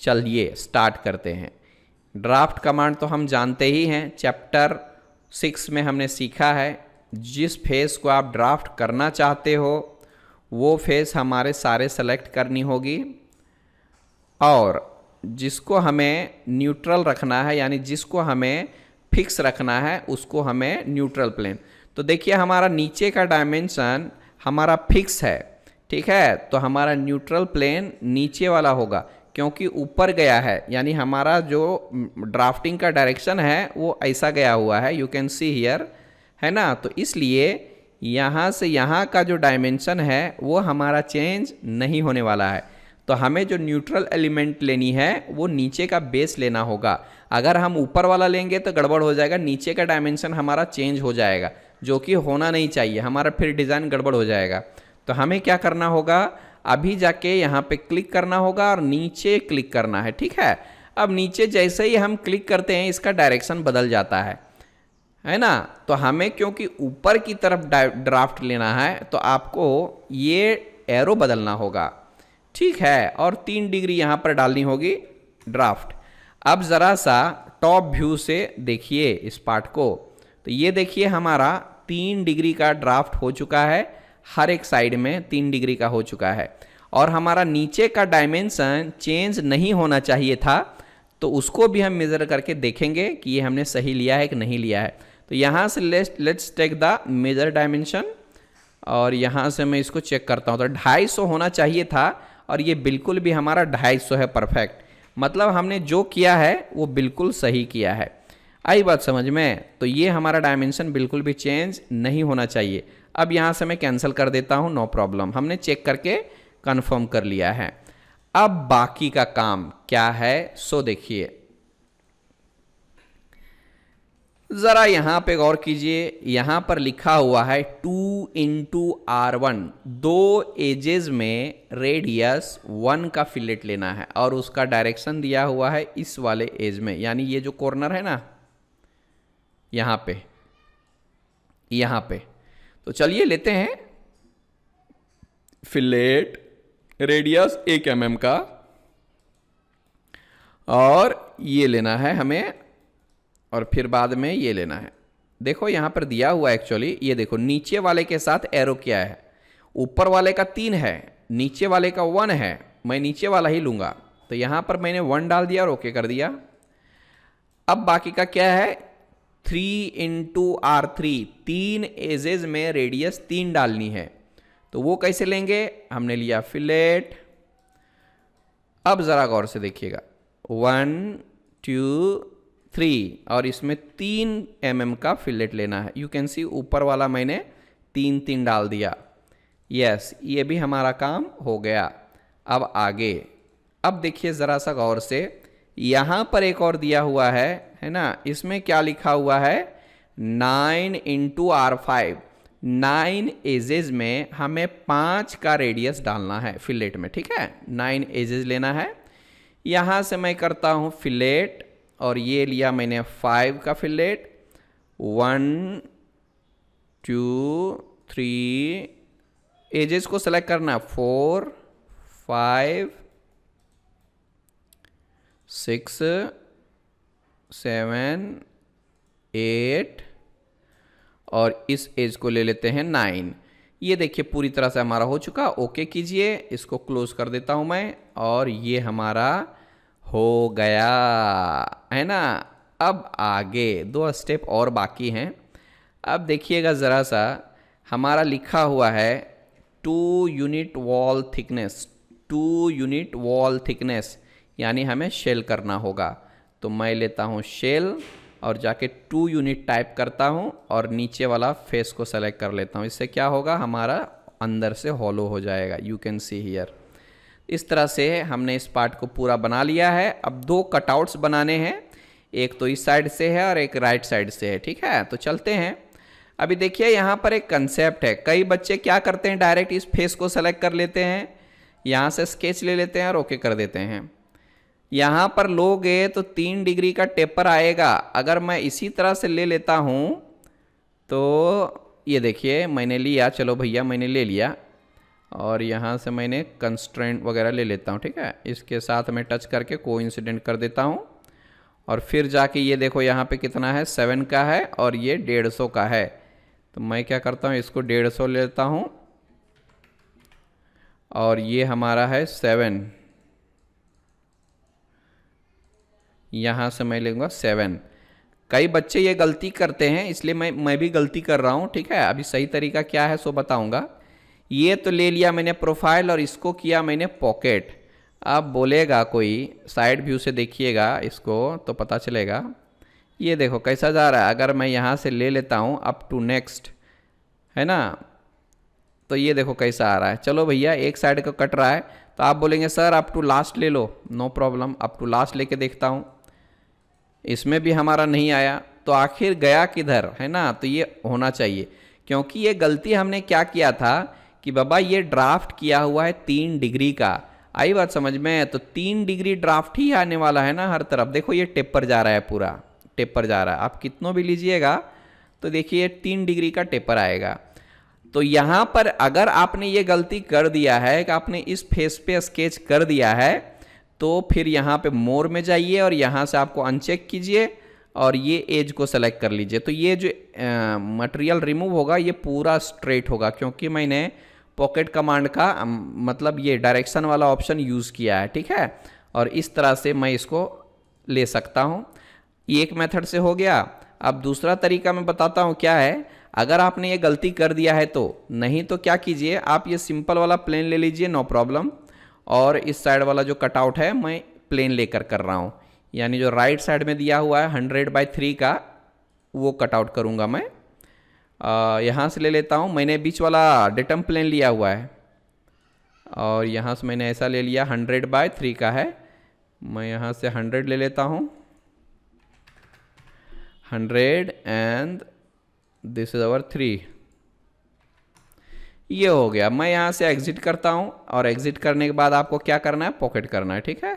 चलिए स्टार्ट करते हैं। ड्राफ्ट कमांड तो हम जानते ही हैं, चैप्टर 6 में हमने सीखा है। जिस फेस को आप ड्राफ्ट करना चाहते हो वो फेस हमारे सारे सेलेक्ट करनी होगी, और जिसको हमें न्यूट्रल रखना है, यानी जिसको हमें फिक्स रखना है, उसको हमें न्यूट्रल प्लेन। तो देखिए हमारा नीचे का डायमेंशन हमारा फिक्स है। ठीक है, तो हमारा न्यूट्रल प्लेन नीचे वाला होगा, क्योंकि ऊपर गया है, यानी हमारा जो ड्राफ्टिंग का डायरेक्शन है वो ऐसा गया हुआ है, यू कैन सी हियर, है ना। तो इसलिए यहाँ से यहाँ का जो डायमेंशन है वो हमारा चेंज नहीं होने वाला है। तो हमें जो न्यूट्रल एलिमेंट लेनी है वो नीचे का बेस लेना होगा। अगर हम ऊपर वाला लेंगे तो गड़बड़ हो जाएगा, नीचे का डायमेंशन हमारा चेंज हो जाएगा, जो कि होना नहीं चाहिए, हमारा फिर डिज़ाइन गड़बड़ हो जाएगा। तो हमें क्या करना होगा, अभी जाके यहाँ पे क्लिक करना होगा और नीचे क्लिक करना है। ठीक है, अब नीचे जैसे ही हम क्लिक करते हैं इसका डायरेक्शन बदल जाता है ना। तो हमें क्योंकि ऊपर की तरफ ड्राफ्ट लेना है तो आपको ये एरो बदलना होगा, ठीक है। और 3 डिग्री यहाँ पर डालनी होगी ड्राफ्ट। अब ज़रा सा टॉप व्यू से देखिए इस पार्ट को, तो ये देखिए हमारा 3 डिग्री का ड्राफ्ट हो चुका है, हर एक साइड में 3 डिग्री का हो चुका है। और हमारा नीचे का डायमेंशन चेंज नहीं होना चाहिए था, तो उसको भी हम मेज़र करके देखेंगे कि ये हमने सही लिया है कि नहीं लिया है। तो यहाँ से let's take the major dimension, और यहाँ से मैं इसको चेक करता हूँ। तो 250 होना चाहिए था, और ये बिल्कुल भी हमारा 250 है, परफेक्ट। मतलब हमने जो किया है वो बिल्कुल सही किया है। आई बात समझ में? तो ये हमारा डायमेंशन बिल्कुल भी चेंज नहीं होना चाहिए। अब यहाँ से मैं कैंसिल कर देता हूँ, नो प्रॉब्लम, हमने चेक करके कंफर्म कर लिया है। अब बाकी का काम क्या है, सो देखिए जरा यहां पे गौर कीजिए। यहां पर लिखा हुआ है 2x/R1, 2 एजेस में रेडियस 1 का फिलेट लेना है, और उसका डायरेक्शन दिया हुआ है इस वाले एज में, यानी ये जो कॉर्नर है ना यहां पे। तो चलिए लेते हैं फिलेट रेडियस 1 mm का, और ये लेना है हमें, और फिर बाद में ये लेना है। देखो यहाँ पर दिया हुआ एक्चुअली, ये देखो नीचे वाले के साथ एरो क्या है, ऊपर वाले का 3 है, नीचे वाले का 1 है, मैं नीचे वाला ही लूँगा। तो यहाँ पर मैंने 1 डाल दिया और ओके कर दिया। अब बाकी का क्या है, 3x/R3, 3 एजेस में रेडियस 3 डालनी है। तो वो कैसे लेंगे, हमने लिया फिलेट। अब ज़रा गौर से देखिएगा, 1 2 3, और इसमें 3 mm का फिलेट लेना है। यू कैन सी ऊपर वाला मैंने 3 डाल दिया। यस, ये भी हमारा काम हो गया। अब आगे, अब देखिए ज़रा सा गौर से, यहाँ पर एक और दिया हुआ है ना, इसमें क्या लिखा हुआ है, 9x/R5, 9 एजेस में हमें 5 का रेडियस डालना है फिलेट में, ठीक है। 9 एजेस लेना है। यहाँ से मैं करता हूँ फिलेट, और ये लिया मैंने 5 का फिलेट, 1 2 3, एजेस को सेलेक्ट करना, 4 5 6 7 8, और इस एज को ले लेते हैं 9। ये देखिए पूरी तरह से हमारा हो चुका। ओके कीजिए, इसको क्लोज कर देता हूं मैं, और ये हमारा हो गया, है ना। अब आगे 2 स्टेप और बाकी हैं। अब देखिएगा ज़रा सा, हमारा लिखा हुआ है 2 unit wall thickness, 2 unit wall thickness, यानी हमें शेल करना होगा। तो मैं लेता हूँ शेल, और जाके 2 यूनिट टाइप करता हूँ, और नीचे वाला फेस को सेलेक्ट कर लेता हूँ। इससे क्या होगा, हमारा अंदर से हॉलो हो जाएगा। You can see here. इस तरह से हमने इस पार्ट को पूरा बना लिया है। अब 2 कटआउट्स बनाने हैं, एक तो इस साइड से है और एक राइट साइड से है, ठीक है। तो चलते हैं। अभी देखिए यहाँ पर एक कंसेप्ट है, कई बच्चे क्या करते हैं, डायरेक्ट इस फेस को सेलेक्ट कर लेते हैं, यहाँ से स्केच ले लेते हैं और ओके कर देते हैं। यहाँ पर लोगे तो 3 डिग्री का टेपर आएगा। अगर मैं इसी तरह से ले लेता हूँ तो ये देखिए मैंने लिया, चलो भैया मैंने ले लिया, और यहाँ से मैंने कंस्ट्रेंट वगैरह ले लेता हूँ, ठीक है। इसके साथ मैं टच करके कोइंसिडेंट कर देता हूँ, और फिर जाके ये देखो यहाँ पे कितना है, 7 का है, और ये 150 का है। तो मैं क्या करता हूँ, इसको 150 लेता हूँ, और ये हमारा है 7, यहाँ से मैं लूँगा 7। कई बच्चे ये गलती करते हैं, इसलिए मैं भी गलती कर रहा हूँ, ठीक है। अभी सही तरीका क्या है सो बताऊँगा। ये तो ले लिया मैंने प्रोफाइल, और इसको किया मैंने पॉकेट। अब बोलेगा कोई, साइड व्यू से देखिएगा इसको तो पता चलेगा। ये देखो कैसा जा रहा है। अगर मैं यहाँ से ले लेता हूँ अप टू नेक्स्ट, है ना, तो ये देखो कैसा आ रहा है। चलो भैया एक साइड को कट रहा है, तो आप बोलेंगे सर अप टू लास्ट ले लो, no problem, up to last लेके देखता हूँ। इसमें भी हमारा नहीं आया, तो आखिर गया किधर, है ना। तो ये होना चाहिए, क्योंकि ये गलती हमने क्या किया था कि बाबा ये ड्राफ्ट किया हुआ है 3 डिग्री का। आई बात समझ में? तो 3 डिग्री ड्राफ्ट ही आने वाला है ना हर तरफ। देखो ये टेपर जा रहा है, पूरा टेपर जा रहा है। आप कितनों भी लीजिएगा तो देखिए 3 डिग्री का टेपर आएगा। तो यहाँ पर अगर आपने ये गलती कर दिया है कि आपने इस फेस पे स्केच कर दिया है, तो फिर यहाँ पे मोर में जाइए और यहाँ से आपको अनचेक कीजिए और ये एज को सेलेक्ट कर लीजिए। तो ये जो मटेरियल रिमूव होगा ये पूरा स्ट्रेट होगा, क्योंकि मैंने पॉकेट कमांड का मतलब ये डायरेक्शन वाला ऑप्शन यूज़ किया है, ठीक है। और इस तरह से मैं इसको ले सकता हूँ। एक मेथड से हो गया। अब दूसरा तरीका मैं बताता हूँ क्या है। अगर आपने ये गलती कर दिया है तो नहीं, तो क्या कीजिए, आप ये सिंपल वाला प्लेन ले लीजिए, नो प्रॉब्लम। और इस साइड वाला जो कटआउट है मैं प्लेन लेकर कर रहा हूँ, यानी जो राइट साइड में दिया हुआ है 100/3 का वो कटआउट करूँगा मैं। यहाँ से ले लेता हूँ, मैंने बीच वाला डेटम प्लेन लिया हुआ है और यहाँ से मैंने ऐसा ले लिया 100/3 का है। मैं यहाँ से 100 ले लेता हूँ, 100 एंड दिस इज अवर 3। ये हो गया। मैं यहाँ से एग्जिट करता हूँ और एग्जिट करने के बाद आपको क्या करना है, पॉकेट करना है, ठीक है।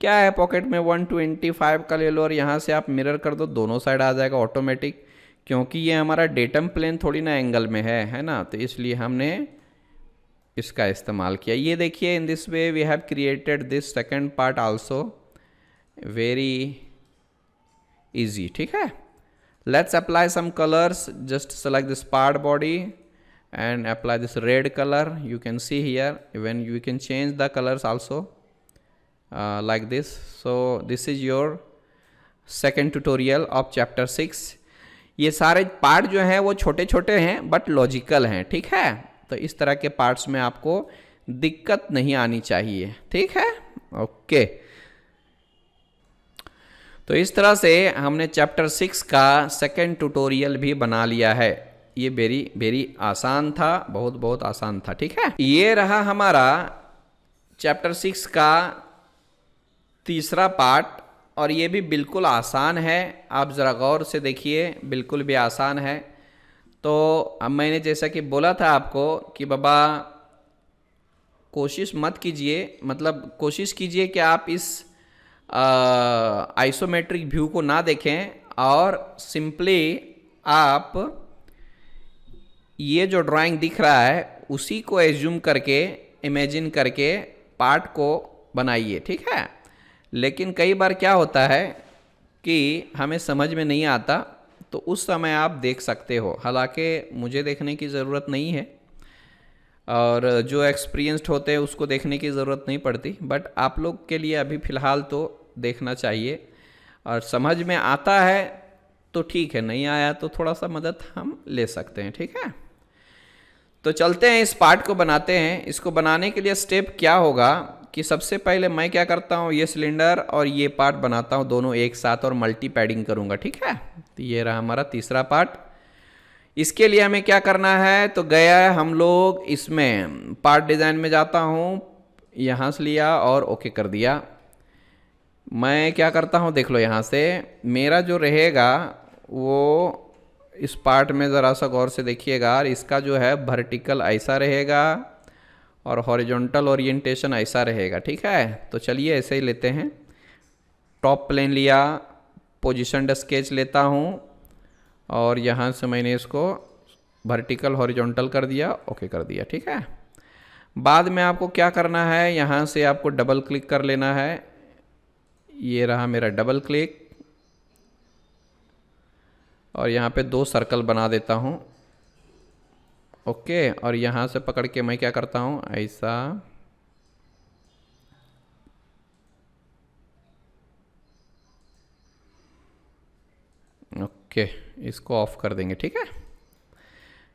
क्या है पॉकेट में 125 का ले लो और यहाँ से आप मिरर कर दो, दोनों साइड आ जाएगा ऑटोमेटिक, क्योंकि ये हमारा डेटम प्लेन थोड़ी ना एंगल में है ना, तो इसलिए हमने इसका इस्तेमाल किया। ये देखिए, in this way we have created this second part also very easy, ठीक है। Let's apply some colors. Just select this part body and apply this red color. You can see here, even you can change the colors also like this. So this is your second tutorial of chapter 6. ये सारे पार्ट जो हैं वो छोटे छोटे हैं बट लॉजिकल हैं, ठीक है। तो इस तरह के पार्ट्स में आपको दिक्कत नहीं आनी चाहिए, ठीक है, ओके। तो इस तरह से हमने चैप्टर 6 का सेकेंड ट्यूटोरियल भी बना लिया है। ये वेरी वेरी आसान था, बहुत बहुत आसान था, ठीक है। ये रहा हमारा चैप्टर 6 का तीसरा पार्ट और ये भी बिल्कुल आसान है। आप ज़रा गौर से देखिए, बिल्कुल भी आसान है। तो अब मैंने जैसा कि बोला था आपको कि बाबा कोशिश मत कीजिए, मतलब कोशिश कीजिए कि आप इस आइसोमेट्रिक व्यू को ना देखें और सिंपली आप ये जो ड्राइंग दिख रहा है उसी को एज्यूम करके, इमेजिन करके पार्ट को बनाइए, ठीक है। लेकिन कई बार क्या होता है कि हमें समझ में नहीं आता, तो उस समय आप देख सकते हो, हालांकि मुझे देखने की ज़रूरत नहीं है और जो एक्सपीरियंस्ड होते हैं उसको देखने की ज़रूरत नहीं पड़ती, बट आप लोग के लिए अभी फ़िलहाल तो देखना चाहिए। और समझ में आता है तो ठीक है, नहीं आया तो थोड़ा सा मदद हम ले सकते हैं, ठीक है। तो चलते हैं इस पार्ट को बनाते हैं। इसको बनाने के लिए स्टेप क्या होगा कि सबसे पहले मैं क्या करता हूँ, ये सिलेंडर और ये पार्ट बनाता हूँ दोनों एक साथ और मल्टी पैडिंग करूँगा, ठीक है। तो ये रहा हमारा तीसरा पार्ट। इसके लिए हमें क्या करना है, तो गया हम लोग इसमें पार्ट डिज़ाइन में जाता हूँ, यहाँ से लिया और ओके कर दिया। मैं क्या करता हूँ देख लो, यहाँ से मेरा जो रहेगा वो इस पार्ट में ज़रा सा गौर से देखिएगा, इसका जो है वर्टिकल ऐसा रहेगा और हॉरिजॉन्टल ओरिएंटेशन ऐसा रहेगा, ठीक है। तो चलिए ऐसे ही लेते हैं। टॉप प्लेन लिया, पोजीशनड स्केच लेता हूँ और यहाँ से मैंने इसको वर्टिकल हॉरिजॉन्टल कर दिया, ओके कर दिया, ठीक है। बाद में आपको क्या करना है, यहाँ से आपको डबल क्लिक कर लेना है। ये रहा मेरा डबल क्लिक और यहाँ पे 2 सर्कल बना देता हूँ, ओके। और यहाँ से पकड़ के मैं क्या करता हूँ, ऐसा ओके, इसको ऑफ कर देंगे, ठीक है।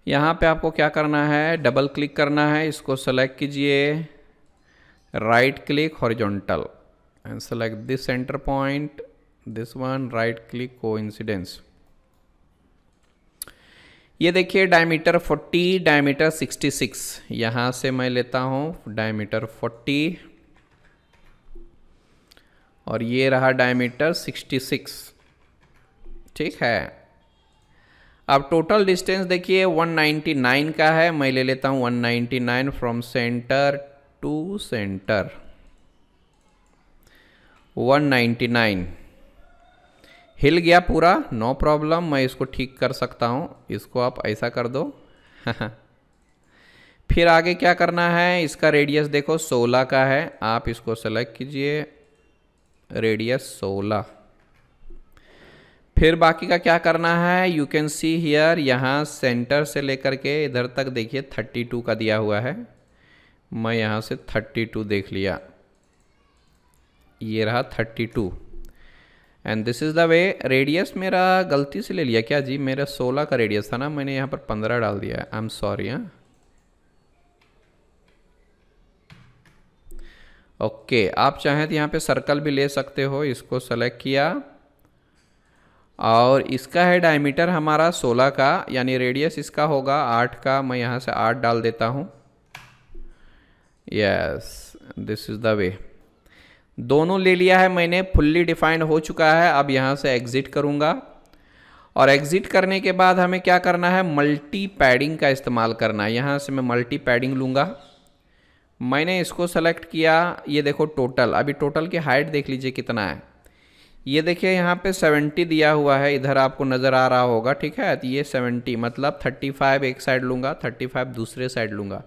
यहाँ पे आपको क्या करना है, डबल क्लिक करना है, इसको सेलेक्ट कीजिए, right click horizontal and select this center point, this one, right click coincidence। ये देखिए डायमीटर 40, डायमीटर 66, यहाँ से मैं लेता हूँ डायमीटर 40 और ये रहा डायमीटर 66, ठीक है। अब टोटल डिस्टेंस देखिए 199 का है, मैं ले लेता हूँ 199 फ्रॉम सेंटर टू सेंटर, 199। हिल गया पूरा, नो प्रॉब्लम, मैं इसको ठीक कर सकता हूँ, इसको आप ऐसा कर दो। फिर आगे क्या करना है, इसका रेडियस देखो 16 का है, आप इसको सेलेक्ट कीजिए, रेडियस 16। फिर बाकी का क्या करना है, यू कैन सी हियर, यहाँ सेंटर से लेकर के इधर तक देखिए 32 का दिया हुआ है, मैं यहाँ से 32 देख लिया, ये रहा 32 and this is the way. Radius मेरा गलती से ले लिया क्या जी, मेरा 16 का रेडियस था ना, मैंने यहाँ पर 15 डाल दिया है, आई एम सॉरी। हाँ ओके, आप चाहें तो यहाँ पे सर्कल भी ले सकते हो, इसको सेलेक्ट किया और इसका है डायमीटर हमारा 16 का, यानी रेडियस इसका होगा 8 का, मैं यहाँ से 8 डाल देता हूँ। यस, दिस इज़ द वे। दोनों ले लिया है मैंने, फुल्ली डिफाइंड हो चुका है। अब यहाँ से एग्ज़िट करूँगा और एग्ज़िट करने के बाद हमें क्या करना है, मल्टी पैडिंग का इस्तेमाल करना है। यहाँ से मैं मल्टी पैडिंग लूँगा, मैंने इसको सेलेक्ट किया, ये देखो टोटल, अभी टोटल की हाइट देख लीजिए कितना है, ये देखिए यहाँ पे 70 दिया हुआ है, इधर आपको नज़र आ रहा होगा, ठीक है। तो ये 70 मतलब 35 एक साइड लूँगा, 35 दूसरे साइड लूँगा,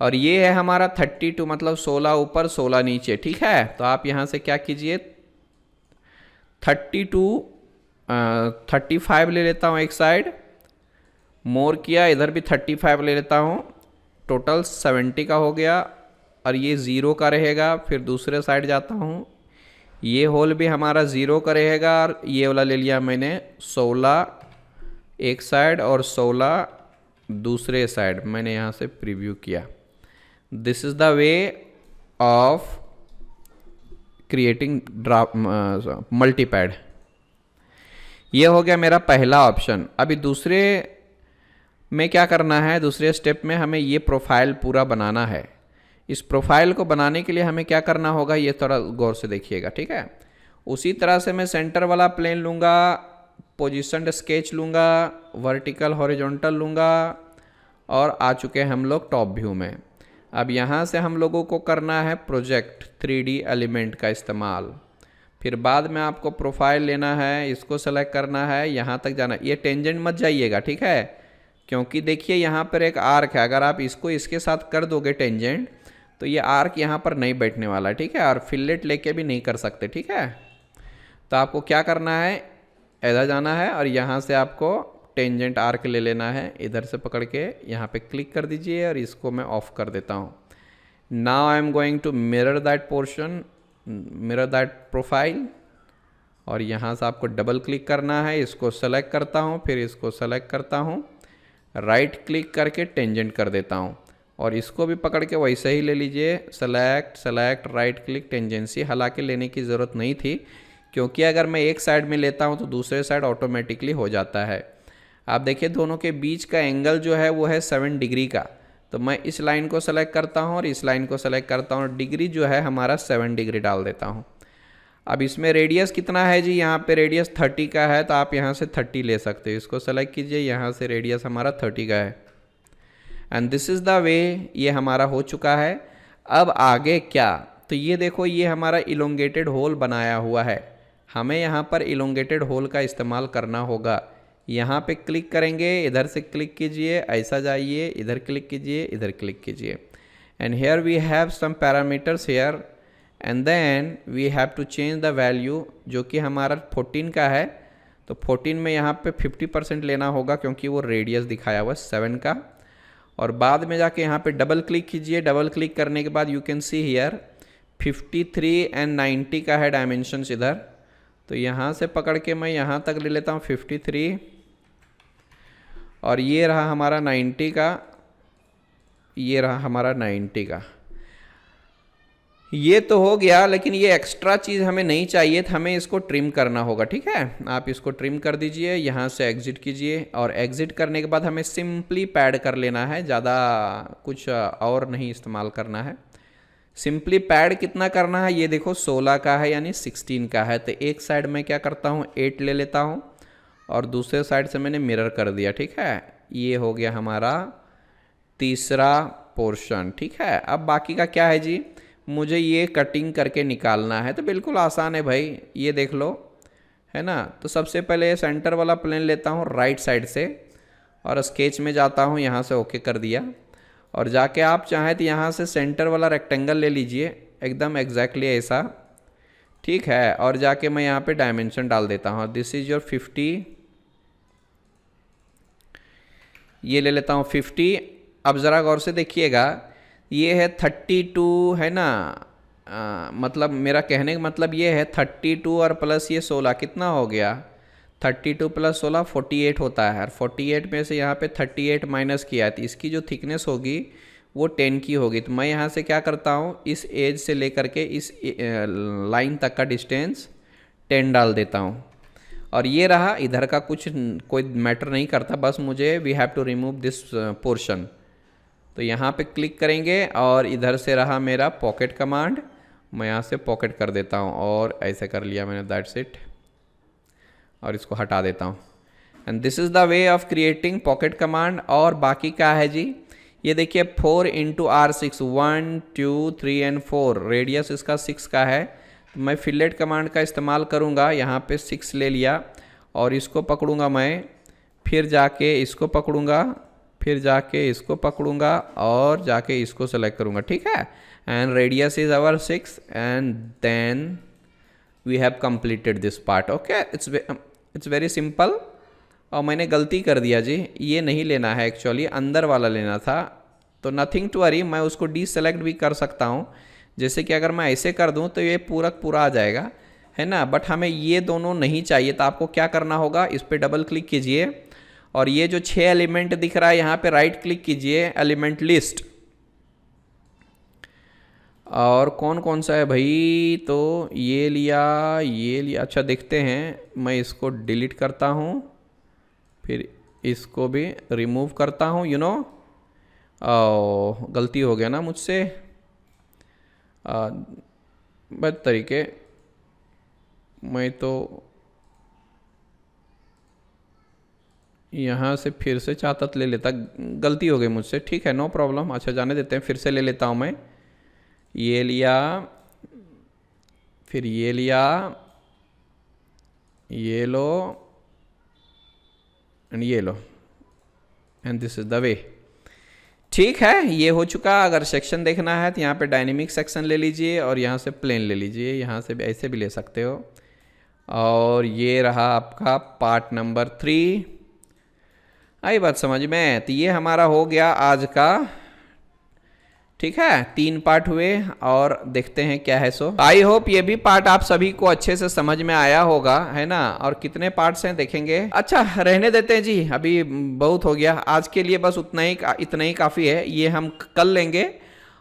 और ये है हमारा 32 मतलब 16 ऊपर 16 नीचे, ठीक है। तो आप यहाँ से क्या कीजिए, 35 ले लेता हूँ एक साइड, मोर किया, इधर भी 35 ले लेता हूँ, टोटल 70 का हो गया, और ये 0 का रहेगा। फिर दूसरे साइड जाता हूँ, ये होल भी हमारा 0 का रहेगा, और ये वाला ले लिया मैंने 16 एक साइड और 16 दूसरे साइड, मैंने यहाँ से प्रीव्यू किया। This is the way of creating multipad. ये हो गया मेरा पहला ऑप्शन। अभी दूसरे में क्या करना है, दूसरे स्टेप में हमें ये प्रोफाइल पूरा बनाना है। इस प्रोफाइल को बनाने के लिए हमें क्या करना होगा, ये थोड़ा गौर से देखिएगा, ठीक है। उसी तरह से मैं सेंटर वाला प्लेन लूँगा, पोजिशनड स्केच लूँगा, वर्टिकल हॉरिजॉन्टल लूँगा, और आ चुके हैं हम लोग टॉप व्यू में। अब यहाँ से हम लोगों को करना है प्रोजेक्ट 3D एलिमेंट का इस्तेमाल। फिर बाद में आपको प्रोफाइल लेना है, इसको सेलेक्ट करना है, यहाँ तक जाना। ये टेंजेंट मत जाइएगा, ठीक है, क्योंकि देखिए यहाँ पर एक आर्क है, अगर आप इसको इसके साथ कर दोगे टेंजेंट, तो ये आर्क यहाँ पर नहीं बैठने वाला, ठीक है, और फिलेट लेके भी नहीं कर सकते, ठीक है। तो आपको क्या करना है, इधर जाना है और यहाँ से आपको टेंजेंट आर्क ले लेना है, इधर से पकड़ के यहाँ पे क्लिक कर दीजिए, और इसको मैं ऑफ कर देता हूँ। Now I am going to mirror that portion, mirror that profile, और यहाँ से आपको डबल क्लिक करना है, इसको सेलेक्ट करता हूँ, फिर इसको सेलेक्ट करता हूँ, राइट क्लिक करके टेंजेंट कर देता हूँ, और इसको भी पकड़ के वैसे ही ले लीजिए, select select right click tangency. हालांकि लेने की ज़रूरत नहीं थी, क्योंकि अगर मैं एक साइड में लेता हूँ तो दूसरे साइड ऑटोमेटिकली हो जाता है। आप देखिए दोनों के बीच का एंगल जो है वो है 7 डिग्री का, तो मैं इस लाइन को सेलेक्ट करता हूँ और इस लाइन को सेलेक्ट करता हूँ, डिग्री जो है हमारा 7 डिग्री डाल देता हूँ। अब इसमें रेडियस कितना है जी, यहाँ पे रेडियस 30 का है, तो आप यहाँ से 30 ले सकते हो, इसको सेलेक्ट कीजिए, यहाँ से रेडियस हमारा 30 का है, एंड दिस इज़ द वे। ये हमारा हो चुका है। अब आगे क्या, तो ये देखो, ये हमारा इलोंगेटेड होल बनाया हुआ है, हमें यहाँ पर इलोंगेटेड होल का इस्तेमाल करना होगा। यहाँ पे क्लिक करेंगे, इधर से क्लिक कीजिए, ऐसा जाइए, इधर क्लिक कीजिए, इधर क्लिक कीजिए, and here we have some parameters here, and then we have to change the value, जो कि हमारा 14 का है, तो 14 में यहाँ पे 50% लेना होगा, क्योंकि वो रेडियस दिखाया हुआ 7 का। और बाद में जाके यहाँ पे डबल क्लिक कीजिए, डबल क्लिक करने के बाद you can see here 53 and 90 का है डायमेंशंस इधर, तो यहाँ से पकड़ के मैं यहाँ तक ले लेता हूँ 53, और ये रहा हमारा 90 का, ये रहा हमारा 90 का। ये तो हो गया, लेकिन ये एक्स्ट्रा चीज़ हमें नहीं चाहिए, तो हमें इसको ट्रिम करना होगा, ठीक है। आप इसको ट्रिम कर दीजिए, यहाँ से एग्ज़िट कीजिए, और एग्ज़िट करने के बाद हमें सिंपली पैड कर लेना है, ज़्यादा कुछ और नहीं इस्तेमाल करना है। सिंपली पैड कितना करना है, ये देखो 16 का है यानी 16 का है, तो एक साइड में क्या करता हूँ 8 ले लेता हूँ, और दूसरे साइड से मैंने मिरर कर दिया, ठीक है। ये हो गया हमारा तीसरा पोर्शन, ठीक है। अब बाकी का क्या है जी, मुझे ये कटिंग करके निकालना है, तो बिल्कुल आसान है भाई, ये देख लो, है ना। तो सबसे पहले सेंटर वाला प्लेन लेता हूँ राइट साइड से और स्केच में जाता हूँ, यहाँ से ओके कर दिया। और जाके आप चाहें तो यहाँ से सेंटर वाला रेक्टेंगल ले लीजिए, एकदम एग्जैक्टली ऐसा, ठीक है। और जाके मैं यहाँ पे डायमेंशन डाल देता हूँ, दिस इज योर 50, ये ले लेता हूँ 50। अब ज़रा गौर से देखिएगा, ये है 32 है ना, मतलब मेरा कहने का मतलब ये है 32 और प्लस ये 16 कितना हो गया, 32 प्लस 16 48 होता है। और 48 में से यहाँ पे 38 माइनस किया है तो इसकी जो थिकनेस होगी वो 10 की होगी। तो मैं यहाँ से क्या करता हूँ, इस एज से लेकर के इस लाइन तक का डिस्टेंस 10 डाल देता हूँ। और ये रहा, इधर का कुछ कोई मैटर नहीं करता, बस मुझे we have to remove this portion. तो यहाँ पे क्लिक करेंगे और इधर से रहा मेरा पॉकेट कमांड, मैं यहाँ से पॉकेट कर देता हूँ और ऐसे कर लिया मैंने, दैट्स इट। और इसको हटा देता हूँ। And this is the way of creating pocket command. और बाकी क्या है जी, ये देखिए 4 × R6, 1 2 3 एंड 4, रेडियस इसका 6 का है। तो मैं फिलेट कमांड का इस्तेमाल करूँगा, यहाँ पे 6 ले लिया और इसको पकड़ूँगा मैं, फिर जाके इसको पकड़ूँगा, फिर जाके इसको पकड़ूँगा और जाके इसको सेलेक्ट करूँगा, ठीक है। And radius is our 6 and then we have completed this part. Okay, it's very simple. और मैंने गलती कर दिया जी, ये नहीं लेना है, एक्चुअली अंदर वाला लेना था। तो नथिंग टू वरी, मैं उसको डीसेलेक्ट भी कर सकता हूँ। जैसे कि अगर मैं ऐसे कर दूँ तो ये पूरा आ जाएगा, है ना। बट हमें ये दोनों नहीं चाहिए, तो आपको क्या करना होगा, इस पर डबल क्लिक कीजिए और ये जो 6 एलिमेंट दिख रहा है यहाँ पे राइट क्लिक कीजिए, एलिमेंट लिस्ट। और कौन कौन सा है भाई, तो ये लिया। अच्छा देखते हैं, मैं इसको डिलीट करता हूँ, फिर इसको भी रिमूव करता हूँ, यू नो। गलती हो गया ना मुझसे, बस तरीके मैं तो यहाँ से फिर से चाहता ले लेता, गलती हो गई मुझसे, ठीक है, नो प्रॉब्लम। अच्छा जाने देते हैं, फिर से ले लेता हूँ मैं। ये लिया, फिर ये लिया, ये लो एंड ये लो, and this is the way. ठीक है, ये हो चुका। अगर सेक्शन देखना है तो यहाँ पे डायनेमिक सेक्शन ले लीजिए और यहाँ से प्लेन ले लीजिए, यहाँ से भी ऐसे भी ले सकते हो। और ये रहा आपका पार्ट नंबर 3। आई बात समझ में। तो ये हमारा हो गया आज का, ठीक है, 3 पार्ट हुए और देखते हैं क्या है। सो आई होप ये भी पार्ट आप सभी को अच्छे से समझ में आया होगा, है ना। और कितने पार्ट्स हैं देखेंगे। अच्छा रहने देते हैं जी, अभी बहुत हो गया आज के लिए, बस इतना ही काफ़ी है। ये हम कल लेंगे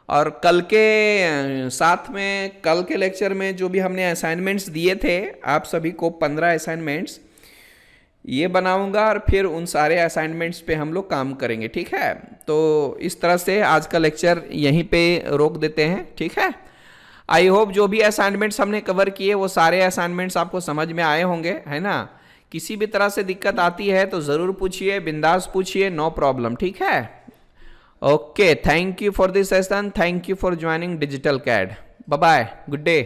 और कल के साथ में, कल के लेक्चर में जो भी हमने असाइनमेंट्स दिए थे आप सभी को, 15 असाइनमेंट्स ये बनाऊंगा और फिर उन सारे असाइनमेंट्स पे हम लोग काम करेंगे, ठीक है। तो इस तरह से आज का लेक्चर यहीं पे रोक देते हैं, ठीक है। आई होप जो भी असाइनमेंट्स हमने कवर किए वो सारे असाइनमेंट्स आपको समझ में आए होंगे, है ना। किसी भी तरह से दिक्कत आती है तो ज़रूर पूछिए, बिंदास पूछिए, नो प्रॉब्लम, ठीक है। Okay, thank you for this session, thank you for joining digital CAD, bye bye, good day.